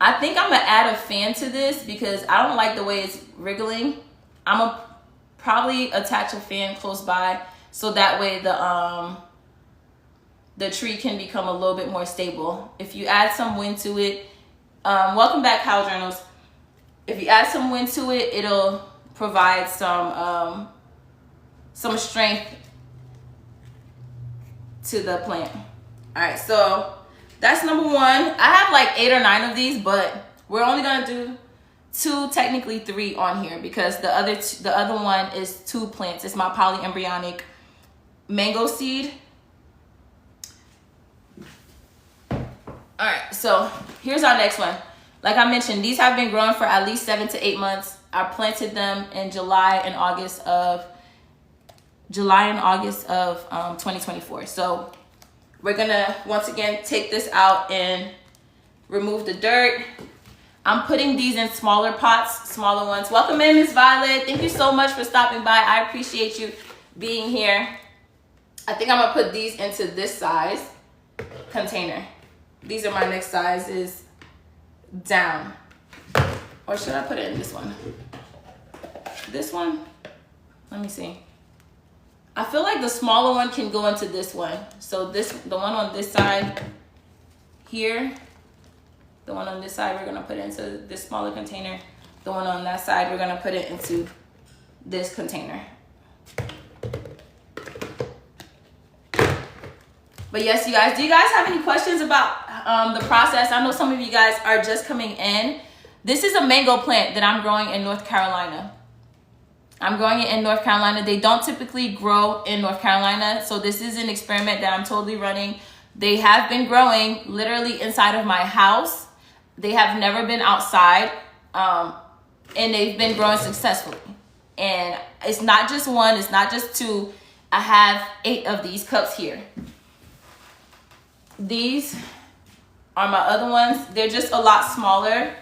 I think I'm gonna add a fan to this because I don't like the way it's wriggling. I'm gonna probably attach a fan close by so that way the tree can become a little bit more stable. If you add some wind to it, welcome back, Cow Journals. If you add some wind to it, it'll provide some strength to the plant. All right, so that's number one. I have like 8 or 9 of these, but we're only gonna do 2, technically 3 on here because the other one is 2 plants. It's my polyembryonic mango seed. All right, so here's our next one. Like I mentioned, these have been growing for at least 7 to 8 months. I planted them in July and August of 2024. So we're gonna once again take this out and remove the dirt. I'm putting these in smaller pots, smaller ones. Welcome in, Miss Violet. Thank you so much for stopping by. I appreciate you being here. I think I'm gonna put these into this size container. These are my next sizes down. Or should I put it in this one? This one? Let me see. I feel like the smaller one can go into this one. So the one on this side here, the one on this side we're gonna put into this smaller container. The one on that side we're gonna put it into this container. But yes, you guys, do you guys have any questions about the process? I know some of you guys are just coming in. This is a mango plant that I'm growing in North Carolina. I'm growing it in North Carolina. They don't typically grow in North Carolina. So this is an experiment that I'm totally running. They have been growing literally inside of my house. They have never been outside. And they've been growing successfully. And it's not just one, it's not just two. I have 8 of these cups here. These are my other ones. They're just a lot smaller.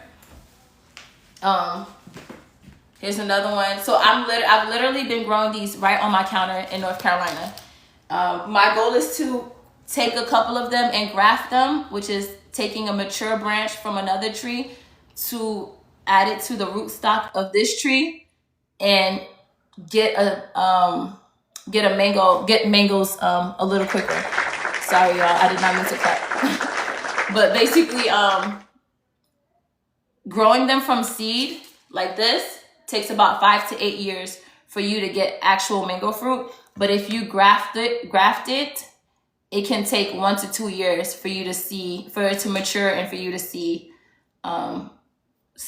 Here's another one. So I've literally been growing these right on my counter in North Carolina. My goal is to take a couple of them and graft them, which is taking a mature branch from another tree to add it to the rootstock of this tree and get mangoes a little quicker. Sorry, y'all, I did not mean to cut. But basically, growing them from seed like this takes about 5 to 8 years for you to get actual mango fruit. But if you graft it, it can take 1 to 2 years for it to mature and for you to see some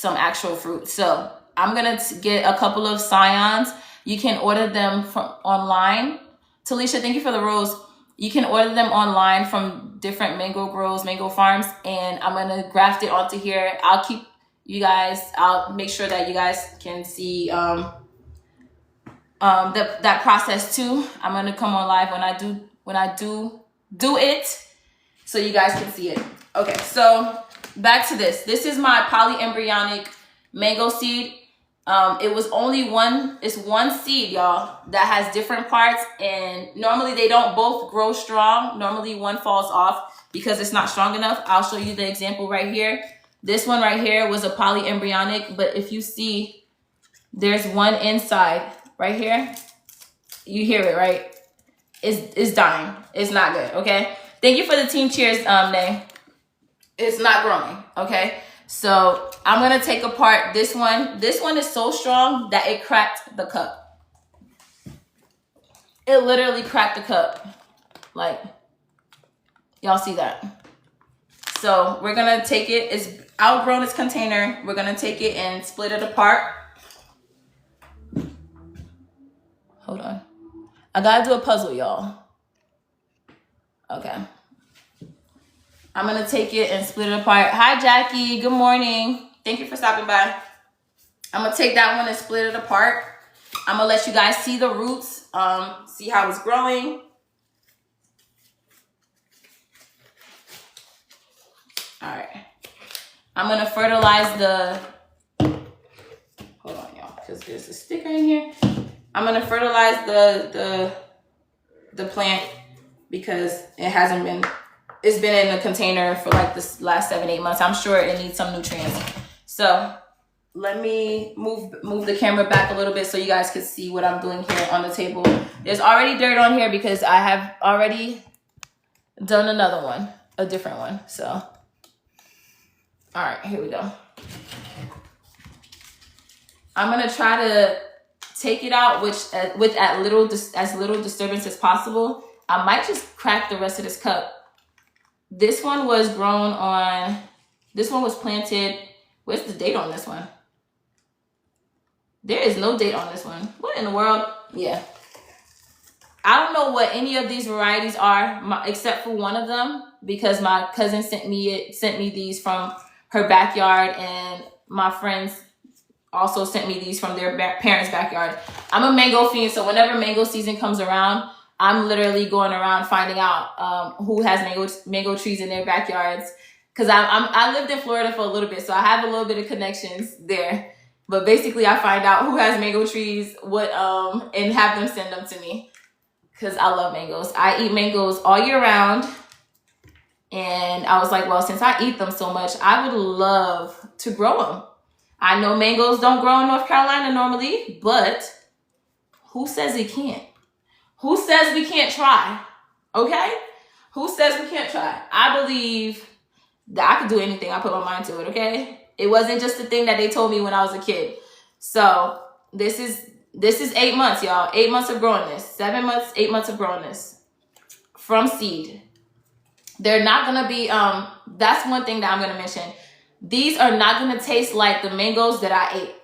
actual fruit. So I'm gonna get a couple of scions. You can order them from online. Talisha, thank you for the rose. You can order them online from different mango grows, mango farms, and I'm gonna graft it onto here. I'll make sure that you guys can see that process too. I'm gonna come on live when I do it, so you guys can see it. Okay, so back to this. This is my polyembryonic mango seed. It was only one seed, y'all, that has different parts, and normally they don't both grow strong. Normally one falls off because it's not strong enough. I'll show you the example right here. This one right here was a polyembryonic, but if you see, there's one inside right here. You hear it, right? It's dying. It's not good, okay? Thank you for the team cheers, Nay. It's not growing, okay? So I'm gonna take apart this one. This one is so strong that it cracked the cup. It literally cracked the cup. Like, y'all see that? So we're gonna take it, it's outgrown its container. We're gonna take it and split it apart. Hold on. I gotta do a puzzle, y'all. Okay. I'm gonna take it and split it apart. Hi, Jackie, good morning. Thank you for stopping by. I'm gonna take that one and split it apart. I'm gonna let you guys see the roots, see how it's growing. All right. I'm gonna fertilize hold on, y'all, because there's a sticker in here. I'm gonna fertilize the plant because it's been in a container for like this last 7-8 months. I'm sure it needs some nutrients. So let me move the camera back a little bit so you guys can see what I'm doing here on the table. There's already dirt on here because I have already done another one, a different one. So, all right, here we go. I'm gonna try to take it out with as little disturbance as possible. I might just crack the rest of this cup. This one was planted. Where's the date on this one? There is no date on this one. What in the world? Yeah. I don't know what any of these varieties are, except for one of them. because my cousin sent me these from her backyard, and my friends also sent me these from their parents' backyard. I'm a mango fiend, so whenever mango season comes around, I'm literally going around finding out who has mango trees in their backyards. Because I lived in Florida for a little bit, so I have a little bit of connections there. But basically, I find out who has mango trees, and have them send them to me. Because I love mangoes. I eat mangoes all year round. And I was like, well, since I eat them so much, I would love to grow them. I know mangoes don't grow in North Carolina normally, but who says it can't? Who says we can't try? Okay? Who says we can't try? I believe that I could do anything I put my mind to it, okay? It wasn't just the thing that they told me when I was a kid. So this is 8 months, y'all. 8 months of growing this. 7 months, 8 months of growing this. From seed. They're not gonna be, that's one thing that I'm gonna mention. These are not gonna taste like the mangoes that I ate.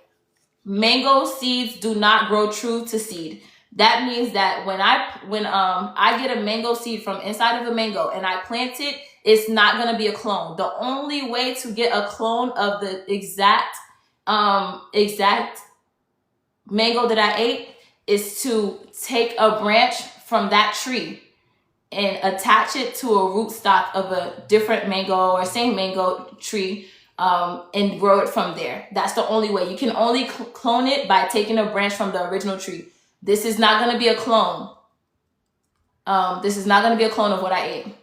Mango seeds do not grow true to seed. That means that when I get a mango seed from inside of a mango and I plant it, it's not gonna be a clone. The only way to get a clone of the exact mango that I ate is to take a branch from that tree and attach it to a rootstock of a different mango or same mango tree, and grow it from there. That's the only way. You can only clone it by taking a branch from the original tree. This is not going to be a clone. This is not going to be a clone of what I ate.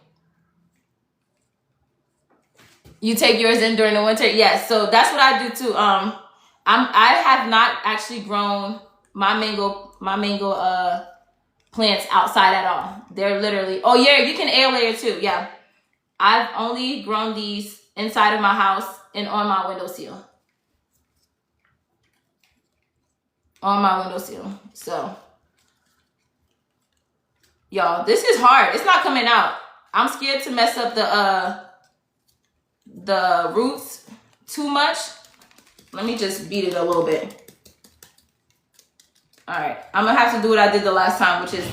You take yours in during the winter? Yes. So that's what I do too. I have not actually grown my mango plants outside at all. They're literally, oh yeah, you can air layer too. Yeah. I've only grown these inside of my house and on my windowsill. On my windowsill. So, y'all, this is hard. It's not coming out. I'm scared to mess up the roots too much. Let me just beat it a little bit. All right, I'm gonna have to do what I did the last time, which is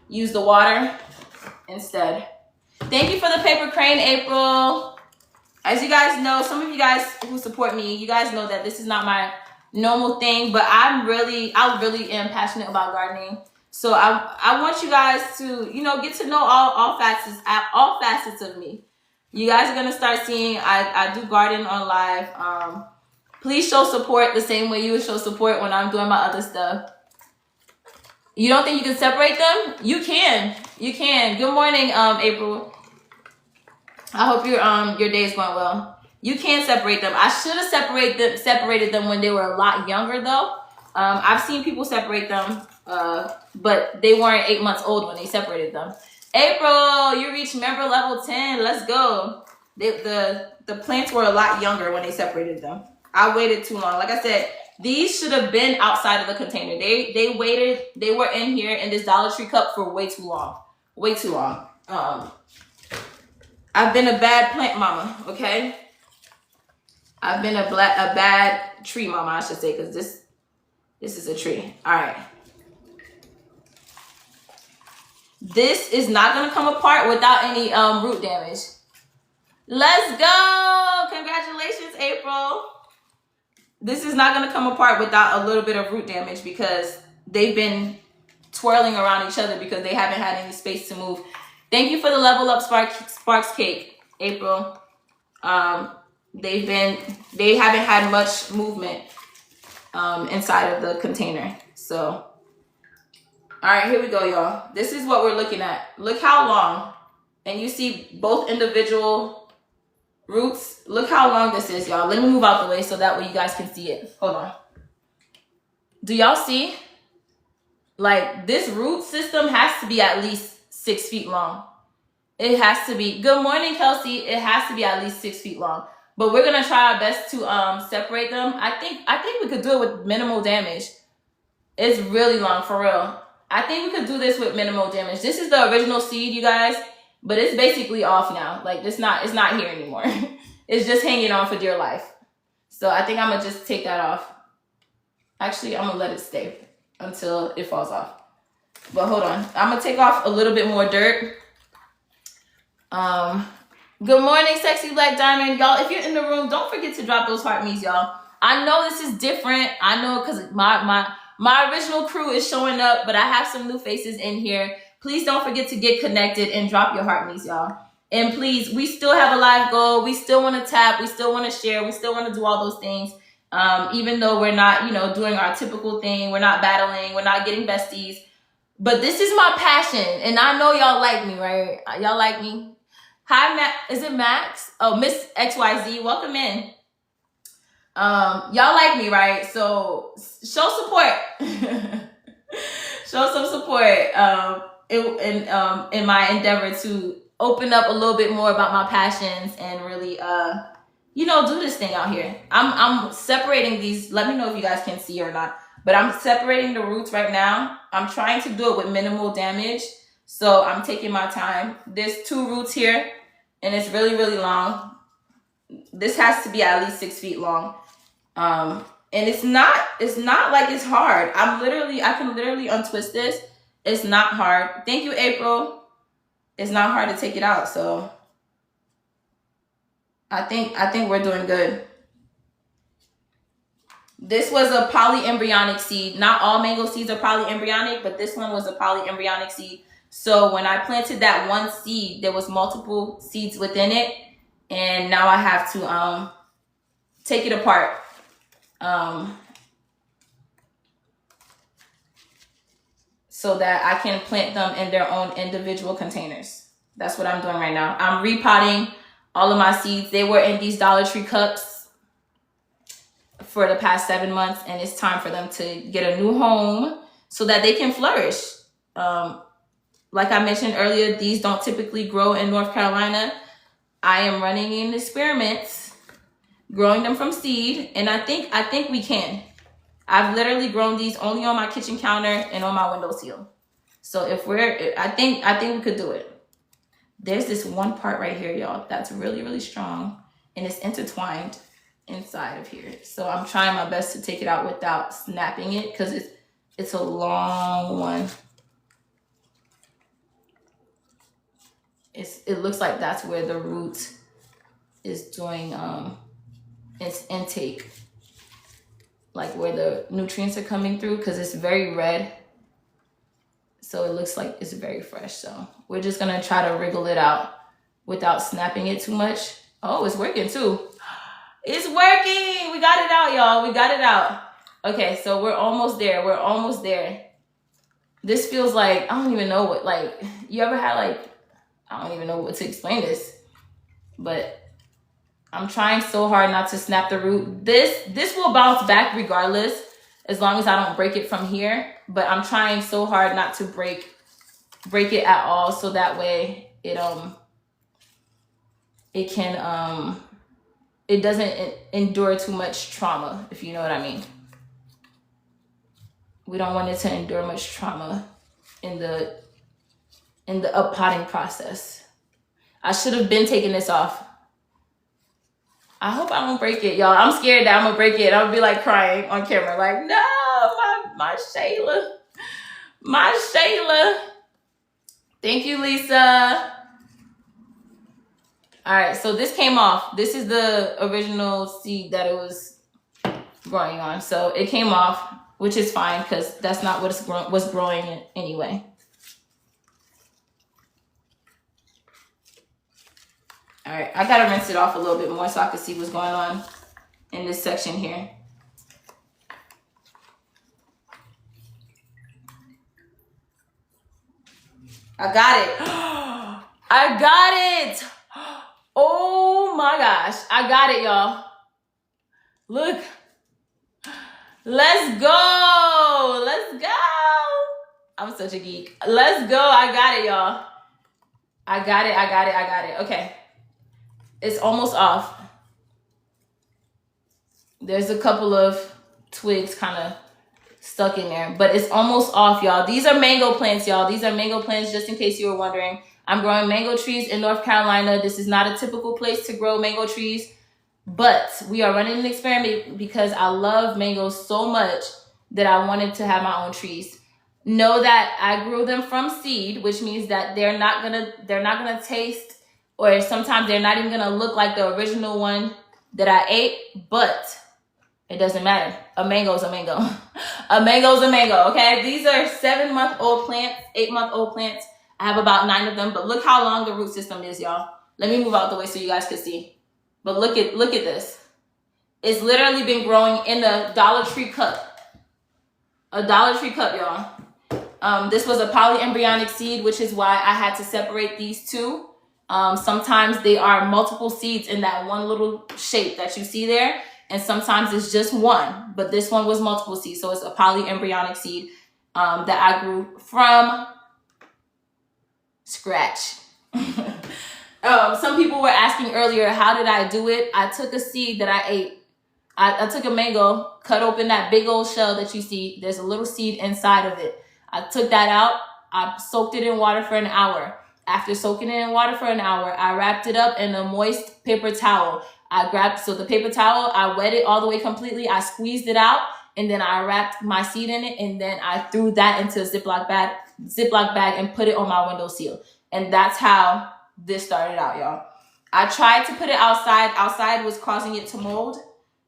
use the water instead. Thank you for the paper crane, April. As you guys know, some of you guys who support me, you guys know that this is not my normal thing, but I really am passionate about gardening. So I want you guys to, get to know all facets of me. You guys are gonna start seeing I do garden on live. Please show support the same way you would show support when I'm doing my other stuff. You don't think you can separate them? You can. You can. Good morning, April. I hope your day is going well. You can separate them. I should have separated them when they were a lot younger though. I've seen people separate them, but they weren't 8 months old when they separated them. April, you reached member level 10. Let's go. The plants were a lot younger when they separated them. I waited too long. Like I said, these should have been outside of the container. They waited. They were in here in this Dollar Tree cup for way too long. Way too long. I've been a bad plant mama, okay? I've been a bad tree mama, I should say, because this is a tree. All right. This is not going to come apart without any root damage. Let's go. Congratulations, April. This is not going to come apart without a little bit of root damage because they've been twirling around each other because they haven't had any space to move. Thank you for the level up Sparks cake, April. They haven't had much movement inside of the container. So, all right, here we go, y'all. This is what we're looking at. Look how long, and you see both individual roots. Look how long this is, y'all. Let me move out the way so that way you guys can see it. Hold on. Do y'all see? Like, this root system has to be at least 6 feet long. It has to be. Good morning, Kelsey. It has to be at least 6 feet long. But we're gonna try our best to separate them. I think we could do it with minimal damage. It's really long, for real. I think we could do this with minimal damage. This is the original seed, you guys. But it's basically off now. Like, it's not here anymore. It's just hanging on for dear life. So I think I'm going to just take that off. Actually, I'm going to let it stay until it falls off. But hold on. I'm going to take off a little bit more dirt. Good morning, sexy black diamond. Y'all, if you're in the room, don't forget to drop those heart me's, y'all. I know this is different. I know because my original crew is showing up, but I have some new faces in here. Please don't forget to get connected and drop your heart me's, y'all. And please, we still have a live goal. We still want to tap. We still want to share. We still want to do all those things. Even though we're not, doing our typical thing. We're not battling. We're not getting besties. But this is my passion. And I know y'all like me, right? Y'all like me? Hi, is it Max? Oh, Miss XYZ, welcome in. Y'all like me, right? So show support. Show some support in my endeavor to open up a little bit more about my passions and really, do this thing out here. I'm separating these. Let me know if you guys can see or not. But I'm separating the roots right now. I'm trying to do it with minimal damage. So I'm taking my time. There's 2 roots here, and it's really, really long. This has to be at least 6 feet long. And it's not like it's hard. I can literally untwist this. It's not hard. Thank you, April. It's not hard to take it out. So I think we're doing good. This was a polyembryonic seed. Not all mango seeds are polyembryonic, but this one was a polyembryonic seed. So when I planted that one seed, there was multiple seeds within it. And now I have to take it apart. So that I can plant them in their own individual containers. That's what I'm doing right now. I'm repotting all of my seeds. They were in these Dollar Tree cups for the past 7 months, and it's time for them to get a new home so that they can flourish. Like I mentioned earlier, these don't typically grow in North Carolina. I am running an experiment, growing them from seed, and I think we can. I've literally grown these only on my kitchen counter and on my windowsill. So I think we could do it. There's this one part right here, y'all, that's really, really strong, and it's intertwined inside of here. So I'm trying my best to take it out without snapping it because it's a long one. It looks like that's where the root is doing its intake, like where the nutrients are coming through, because it's very red. So it looks like it's very fresh. So we're just gonna try to wriggle it out without snapping it too much. Oh, it's working too. It's working. We got it out, y'all. We got it out. Okay, so we're almost there. We're almost there. This feels like, I don't even know what, like, you ever had, like, I don't even know what to explain this, but I'm trying so hard not to snap the root. This will bounce back regardless, as long as I don't break it from here, but I'm trying so hard not to break it at all, so that way it doesn't endure too much trauma, if you know what I mean. We don't want it to endure much trauma in the uppotting process. I should have been taking this off. I hope I don't break it, y'all. I'm scared that I'm gonna break it. I'm gonna be like crying on camera, like, no, my Shayla. My Shayla. Thank you, Lisa. All right, so this came off. This is the original seed that it was growing on. So it came off, which is fine because that's not what's growing anyway. All right, I gotta rinse it off a little bit more so I can see what's going on in this section here. I got it. I got it. Oh my gosh, I got it, y'all. Look. Let's go. Let's go. I'm such a geek. Let's go. I got it, y'all. I got it. Okay. It's almost off. There's a couple of twigs kind of stuck in there, but it's almost off, y'all. These are mango plants, y'all. These are mango plants, just in case you were wondering. I'm growing mango trees in North Carolina. This is not a typical place to grow mango trees, but we are running an experiment because I love mangoes so much that I wanted to have my own trees. Know that I grew them from seed, which means that they're not gonna taste or sometimes they're not even gonna look like the original one that I ate, but it doesn't matter. A mango's a mango. A mango's a mango, okay? These are 7-month-old plants, 8-month-old plants. I have about 9 of them, but look how long the root system is, y'all. Let me move out the way so you guys can see. But look at this. It's literally been growing in a Dollar Tree cup. A Dollar Tree cup, y'all. This was a polyembryonic seed, which is why I had to separate these two. Sometimes they are multiple seeds in that one little shape that you see there. And sometimes it's just one, but this one was multiple seeds. So it's a polyembryonic seed that I grew from scratch. Some people were asking earlier, how did I do it? I took a seed that I ate. I took a mango, cut open that big old shell that you see. There's a little seed inside of it. I took that out. I soaked it in water for an hour. After soaking it in water for an hour, I wrapped it up in a moist paper towel. So the paper towel, I wet it all the way completely. I squeezed it out, and then I wrapped my seed in it, and then I threw that into a Ziploc bag and put it on my windowsill. And that's how this started out, y'all. I tried to put it outside. Outside was causing it to mold.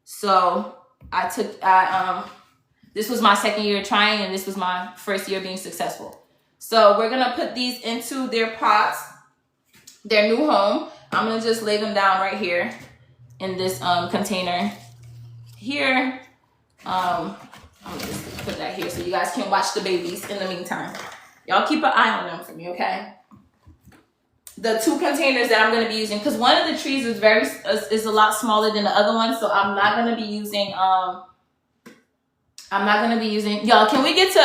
So this was my second year trying, and this was my first year being successful. So we're gonna put these into their pots, their new home. I'm gonna just lay them down right here in this container here. I'm gonna just put that here so you guys can watch the babies in the meantime. Y'all keep an eye on them for me, okay? The 2 containers that I'm gonna be using, because one of the trees is a lot smaller than the other one, so I'm not gonna be using y'all, can we get to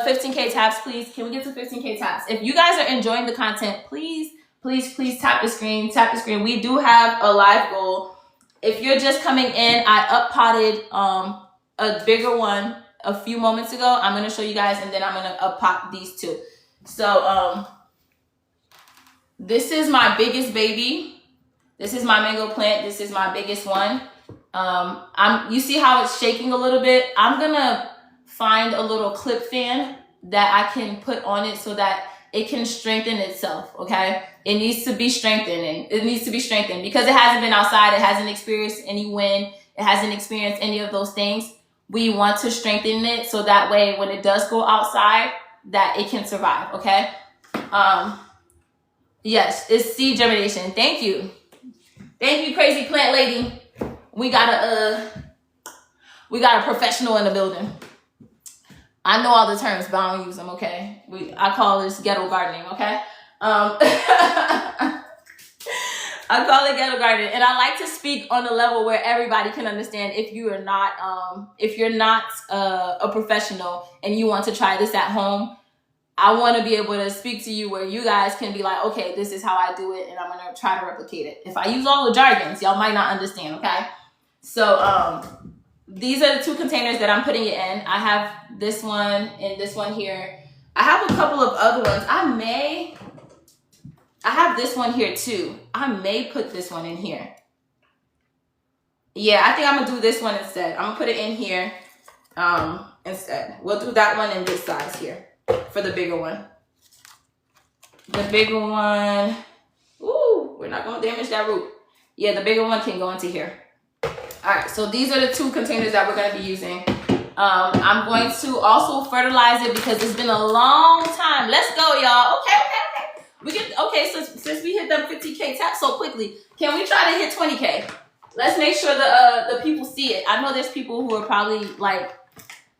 15K taps, please? Can we get to 15K taps? If you guys are enjoying the content, please tap the screen, We do have a live goal. If you're just coming in, I up-potted a bigger one a few moments ago. I'm gonna show you guys, and then I'm gonna up-pot these 2. So this is my biggest baby. This is my mango plant. This is my biggest one. You see how it's shaking a little bit? I'm gonna find a little clip fan that I can put on it so that it can strengthen itself, okay? It needs to be strengthened. It needs to be strengthened because it hasn't been outside. It hasn't experienced any wind. It hasn't experienced any of those things. We want to strengthen it so that way when it does go outside, that it can survive, okay? Yes, it's seed germination. Thank you. Thank you, crazy plant lady. We got a professional in the building. I know all the terms, but I don't use them, okay? I call this ghetto gardening, okay? I call it ghetto gardening, and I like to speak on a level where everybody can understand. If you're not a professional and you want to try this at home, I want to be able to speak to you where you guys can be like, okay, this is how I do it, and I'm gonna try to replicate it. If I use all the jargons, y'all might not understand, okay? So these are the 2 containers that I'm putting it in. I have this one and this one here. I have a couple of other ones. I have this one here too. I may put this one in here. Yeah, I think I'm gonna do this one instead. I'm gonna put it in here instead. We'll do that one in this size here for the bigger one. The bigger one, ooh, we're not gonna damage that root. Yeah, the bigger one can go into here. All right, so these are the 2 containers that we're gonna be using. I'm going to also fertilize it because it's been a long time. Let's go, y'all. Okay. So since we hit them 50K taps so quickly, can we try to hit 20K? Let's make sure the people see it. I know there's people who are probably like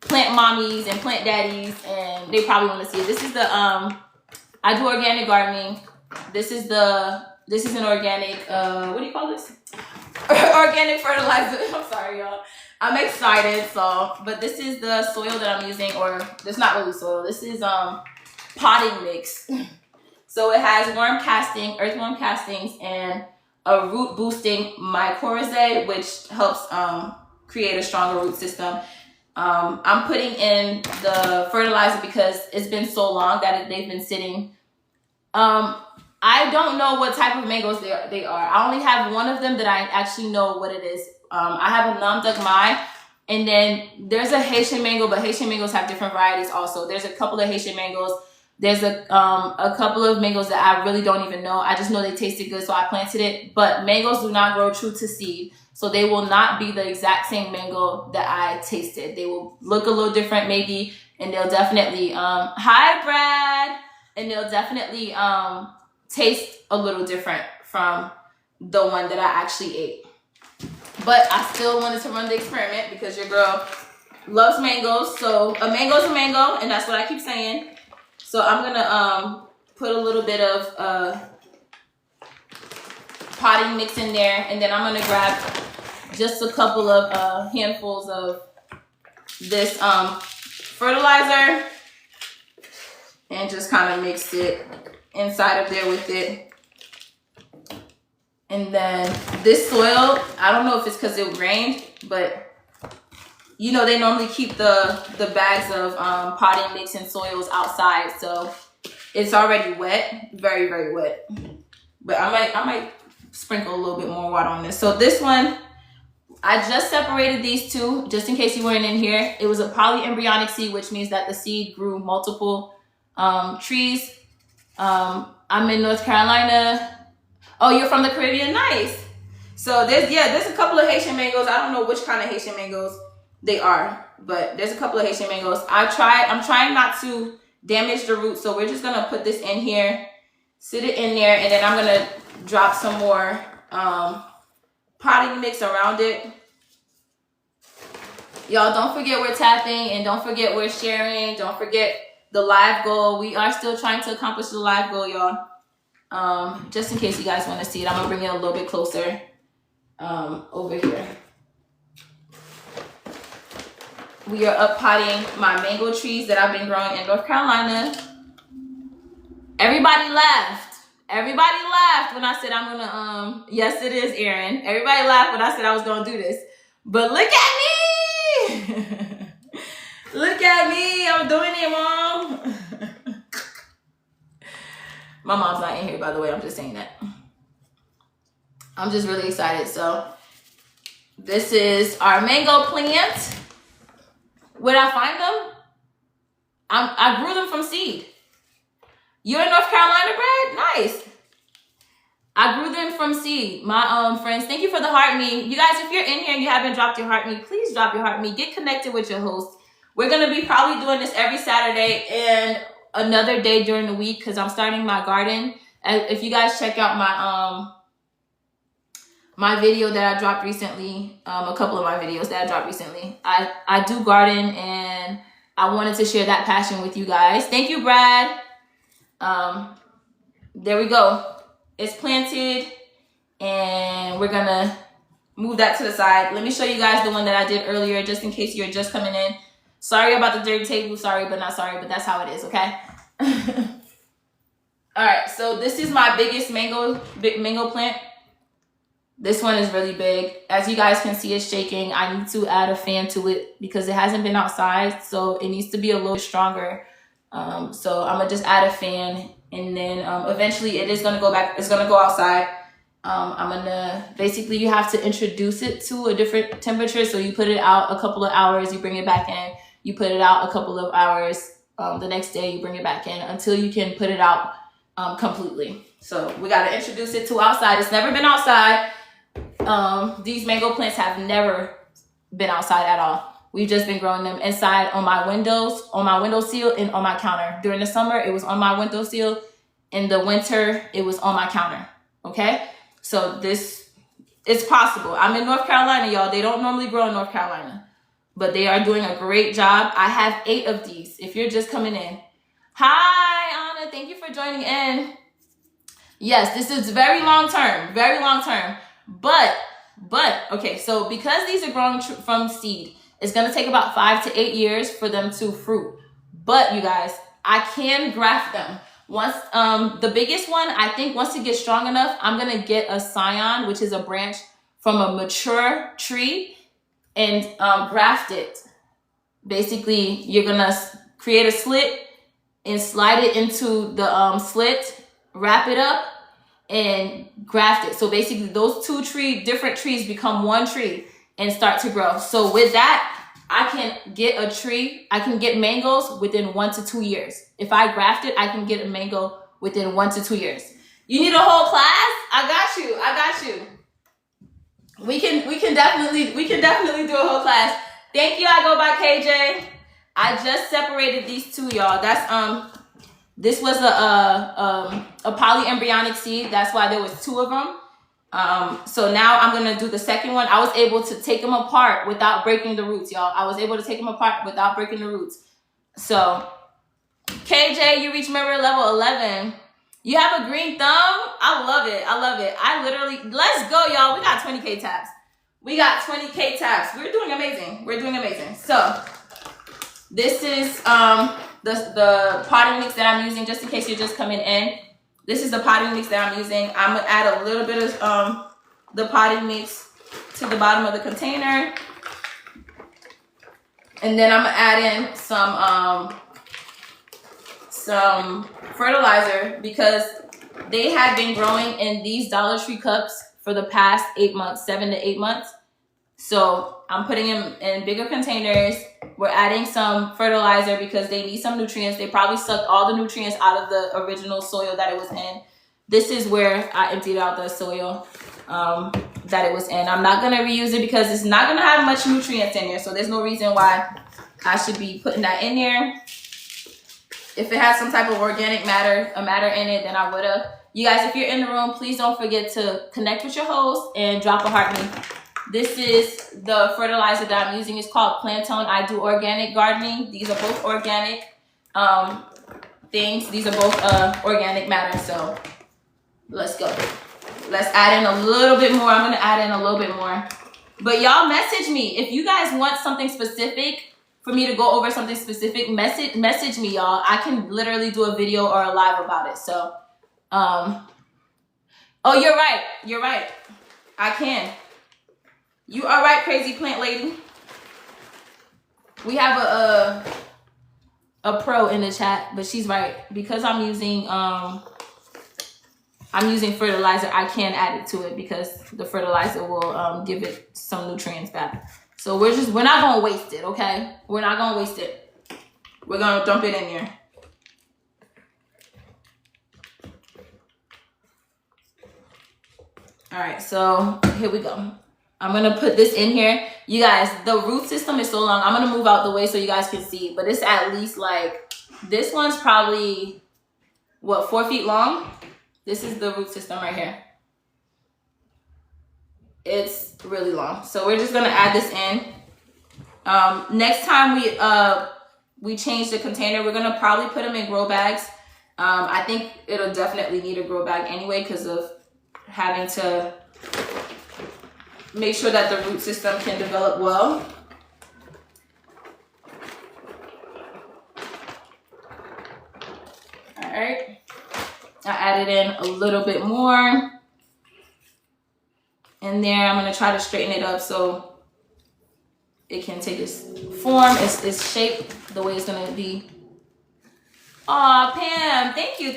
plant mommies and plant daddies, and they probably want to see it. This is the I do organic gardening. This is an organic what do you call this? Organic fertilizer. I'm sorry, y'all. I'm excited. But this is the soil that I'm using, or it's not really soil. This is potting mix. So it has earthworm castings, and a root boosting mycorrhizae, which helps create a stronger root system. I'm putting in the fertilizer because it's been so long that they've been sitting. I don't know what type of mangoes they are. I only have one of them that I actually know what it is. I have a Nam Duc Mai, and then there's a Haitian mango, but Haitian mangoes have different varieties also. There's a couple of Haitian mangoes. There's a couple of mangoes that I really don't even know. I just know they tasted good, so I planted it. But mangoes do not grow true to seed, so they will not be the exact same mango that I tasted. They will look a little different maybe, and they'll definitely hi Brad, and they'll definitely taste a little different from the one that I actually ate. But I still wanted to run the experiment because your girl loves mangoes. So a mango is a mango, and that's what I keep saying. So I'm gonna put a little bit of potting mix in there, and then I'm gonna grab just a couple of handfuls of this fertilizer and just kind of mix it inside of there with it. And then this soil, I don't know if it's because it rained, but you know, they normally keep the bags of potting mix and soils outside, so it's already wet, very, very wet. But I might sprinkle a little bit more water on this. So this one, I just separated these two, just in case you weren't in here. It was a polyembryonic seed, which means that the seed grew multiple trees. I'm in North Carolina. Oh, you're from the Caribbean, nice. So there's a couple of Haitian mangoes. I don't know which kind of Haitian mangoes they are, but there's a couple of Haitian mangoes. I'm trying not to damage the roots, so we're just gonna put this in here, sit it in there, and then I'm gonna drop some more potting mix around it. Y'all, don't forget we're tapping, and don't forget we're sharing. Don't forget the live goal. We are still trying to accomplish the live goal, y'all. Just in case you guys want to see it, I'm gonna bring it a little bit closer over here. We are up potting my mango trees that I've been growing in North Carolina. Everybody laughed. Everybody laughed when I said I'm gonna, yes it is, Erin. Everybody laughed when I said I was gonna do this. But look at me! Look at me, I'm doing it, Mom. My mom's not in here, by the way, I'm just saying that. I'm just really excited. So this is our mango plant. Where'd I find them? I grew them from seed. You're in North Carolina, Brad? Nice. I grew them from seed. My friends, thank you for the heart me. You guys, if you're in here and you haven't dropped your heart me, please drop your heart me. Get connected with your host. We're going to be probably doing this every Saturday and another day during the week because I'm starting my garden. And if you guys check out my my video that I dropped recently, a couple of my videos that I dropped recently, I do garden, and I wanted to share that passion with you guys. Thank you, Brad. There we go. It's planted, and we're gonna move that to the side. Let me show you guys the one that I did earlier, just in case you're just coming in. Sorry about the dirty table. Sorry, but not sorry, but that's how it is, okay? All right, so this is my biggest mango plant. This one is really big. As you guys can see, it's shaking. I need to add a fan to it because it hasn't been outside, so it needs to be a little stronger. So I'm gonna just add a fan, and then eventually it is gonna go back. It's gonna go outside. I'm gonna, basically you have to introduce it to a different temperature. So you put it out a couple of hours, you bring it back in, you put it out a couple of hours, the next day you bring it back in until you can put it out completely. So we gotta introduce it to outside. It's never been outside. These mango plants have never been outside at all. We've just been growing them inside on my windows, on my windowsill, and on my counter. During the summer, it was on my windowsill. In the winter, it was on my counter. Okay? So this is possible. I'm in North Carolina, y'all. They don't normally grow in North Carolina, but they are doing a great job. I have 8 of these. If you're just coming in. Hi, Anna. Thank you for joining in. Yes, this is very long term. Very long term. But, okay, so because these are grown from seed, it's going to take about 5 to 8 years for them to fruit. But you guys, I can graft them. Once, the biggest one, I think once it gets strong enough, I'm going to get a scion, which is a branch from a mature tree, and graft it. Basically, you're going to create a slit and slide it into the slit, wrap it up, and graft it. So basically those 2 different trees become one tree and start to grow. So with that, I can get a tree, I can get mangoes within 1 to 2 years. If I graft it, I can get a mango within 1 to 2 years. You need a whole class? I got you. We can definitely do a whole class. Thank you. I go by KJ. I just separated these two, y'all. That's this was a polyembryonic seed. That's why there was 2 of them. So now I'm gonna do the second one. I was able to take them apart without breaking the roots, y'all. I was able to take them apart without breaking the roots. So KJ, you reach member level 11. You have a green thumb. I love it. I literally, let's go, y'all. We got 20K taps. We're doing amazing. So this is the potting mix that I'm using, just in case you're just coming in. This is the potting mix that I'm using. I'm gonna add a little bit of the potting mix to the bottom of the container. And then I'm gonna add in some fertilizer, because they had been growing in these Dollar Tree cups for the past 8 months, 7 to 8 months. So I'm putting them in bigger containers. We're adding some fertilizer because they need some nutrients. They probably sucked all the nutrients out of the original soil that it was in. This is where I emptied out the soil that it was in. I'm not gonna reuse it because it's not gonna have much nutrients in here. So there's no reason why I should be putting that in there. If it has some type of organic matter in it, then I would have. You guys, if you're in the room, please don't forget to connect with your host and drop a heart me. This is the fertilizer that I'm using. It's called Plantone. I do organic gardening. These are both organic things. These are both organic matter. So let's go. Let's add in a little bit more. I'm going to add in a little bit more. But y'all message me. If you guys want something specific, for me to go over something specific, message me, y'all. I can literally do a video or a live about it. So, oh, you're right. I can. You are right, crazy plant lady. We have a pro in the chat, but she's right. Because I'm using fertilizer, I can add it to it because the fertilizer will give it some nutrients back. So we're not gonna waste it, okay? We're not gonna waste it. We're gonna dump it in here. All right, so here we go. I'm gonna put this in here. You guys, the root system is so long. I'm gonna move out the way so you guys can see, but it's at least like, this one's probably, what, 4 feet long? This is the root system right here. It's really long. So we're just gonna add this in. Next time we change the container, we're gonna probably put them in grow bags. I think it'll definitely need a grow bag anyway because of having to make sure that the root system can develop well. All right, I added in a little bit more. In there, I'm gonna try to straighten it up so it can take its form, its shape, the way it's gonna be. Aw, Pam, thank you.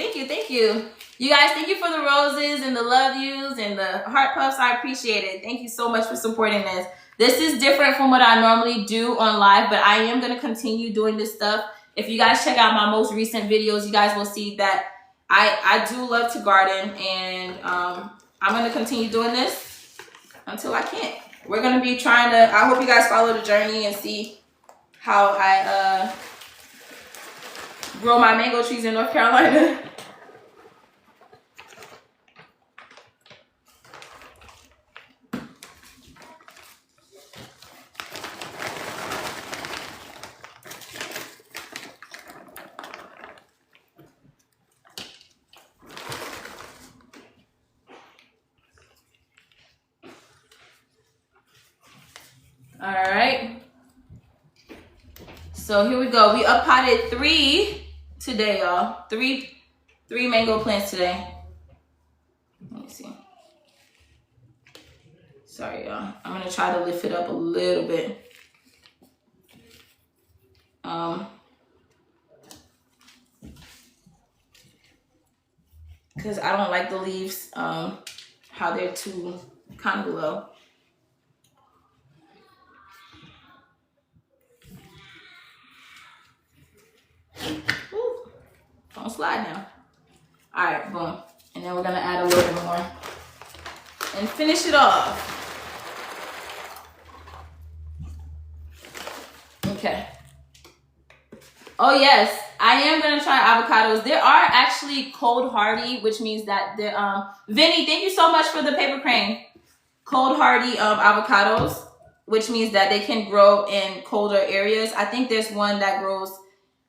You guys, thank you for the roses and the love yous and the heart puffs. I appreciate it. Thank you so much for supporting this. This is different from what I normally do on live, but I am gonna continue doing this stuff. If you guys check out my most recent videos, you guys will see that I do love to garden, and I'm gonna continue doing this until I can't. We're gonna be trying to, I hope you guys follow the journey and see how I grow my mango trees in North Carolina. All right, so here we go. We up potted 3 today, y'all. Three mango plants today. Let me see. Sorry, y'all. I'm gonna try to lift it up a little bit. Because I don't like the leaves, how they're too kind of low. Don't slide now. All right, boom. And then we're gonna add a little bit more and finish it off. Okay. Oh yes, I am gonna try avocados. There are actually cold hardy, which means that the Vinny, thank you so much for the paper crane. Cold hardy avocados, which means that they can grow in colder areas. I think there's one that grows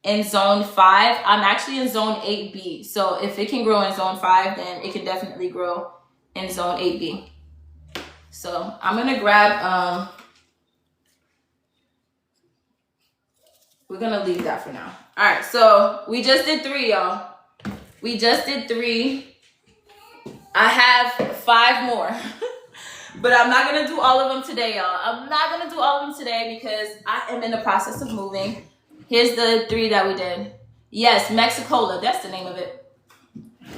in zone 5. I'm actually in zone 8B. So if it can grow in zone 5, then it can definitely grow in zone 8B. So I'm gonna grab we're gonna leave that for now. All right, so we just did 3, y'all. We just did 3. I have 5 more, but I'm not gonna do all of them today, y'all. I'm not gonna do all of them today because I am in the process of moving. Here's the 3 that we did. Yes, Mexicola, that's the name of it.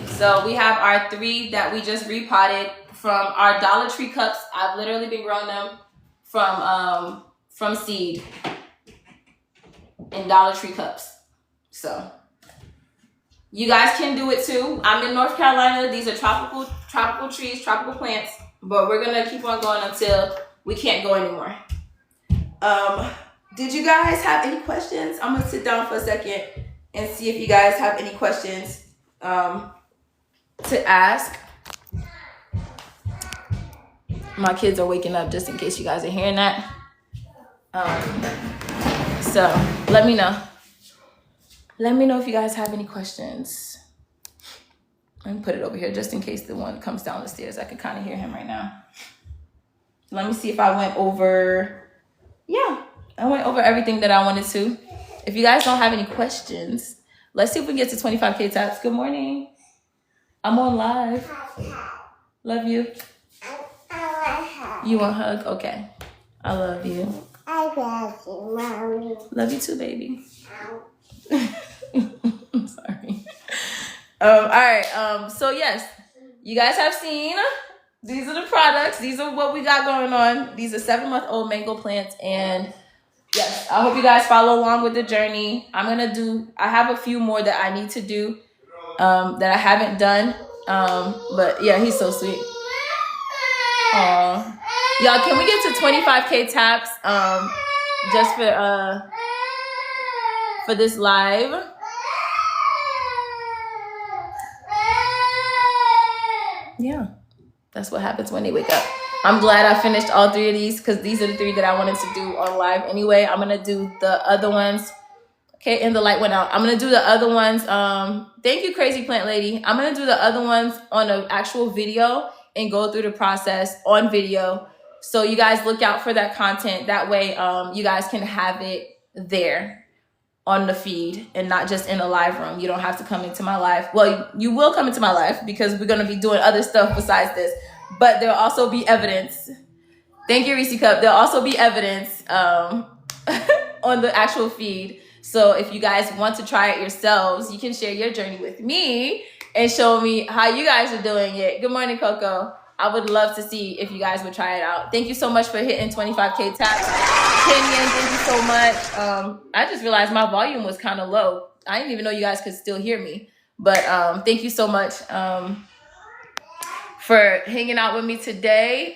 So we have our 3 that we just repotted from our Dollar Tree cups. I've literally been growing them from seed in Dollar Tree cups. So you guys can do it too. I'm in North Carolina. These are tropical trees, tropical plants, but we're gonna keep on going until we can't go anymore. Did you guys have any questions? I'm gonna sit down for a second and see if you guys have any questions to ask. My kids are waking up just in case you guys are hearing that. So let me know. Let me know if you guys have any questions. Let me put it over here just in case the one comes down the stairs. I can kind of hear him right now. Let me see if I went over. Yeah, I went over everything that I wanted to. If you guys don't have any questions, let's see if we can get to 25K taps. Good morning. I'm on live. Love you. You want a hug? Okay. I love you. I love you, Mommy. Love you too, baby. I'm sorry. All right. So yes, you guys have seen. These are the products. These are what we got going on. These are 7-month-old mango plants, and yes, I hope you guys follow along with the journey. I have a few more that I need to do that I haven't done. But yeah, he's so sweet. Aww. Y'all, can we get to 25K taps just for this live? Yeah, that's what happens when they wake up. I'm glad I finished all 3 of these because these are the 3 that I wanted to do on live anyway. I'm gonna do the other ones. Okay, and the light went out. I'm gonna do the other ones. Thank you, Crazy Plant Lady. I'm gonna do the other ones on an actual video and go through the process on video. So you guys look out for that content. That way you guys can have it there on the feed and not just in a live room. You don't have to come into my live. Well, you will come into my live because we're going to be doing other stuff besides this. But there'll also be evidence. Thank you, Reese Cup. There'll also be evidence on the actual feed. So if you guys want to try it yourselves, you can share your journey with me and show me how you guys are doing it. Good morning, Coco. I would love to see if you guys would try it out. Thank you so much for hitting 25K taps. Kenyon, thank you so much. I just realized my volume was kind of low. I didn't even know you guys could still hear me. But thank you so much for hanging out with me today.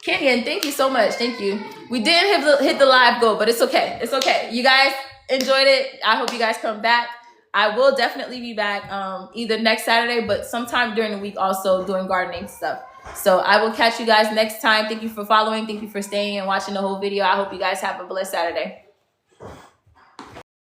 Kenyon, thank you so much. Thank you. We didn't hit the live goal, but it's okay. It's okay. You guys enjoyed it. I hope you guys come back. I will definitely be back either next Saturday, but sometime during the week also doing gardening stuff. So I will catch you guys next time. Thank you for following. Thank you for staying and watching the whole video. I hope you guys have a blessed Saturday.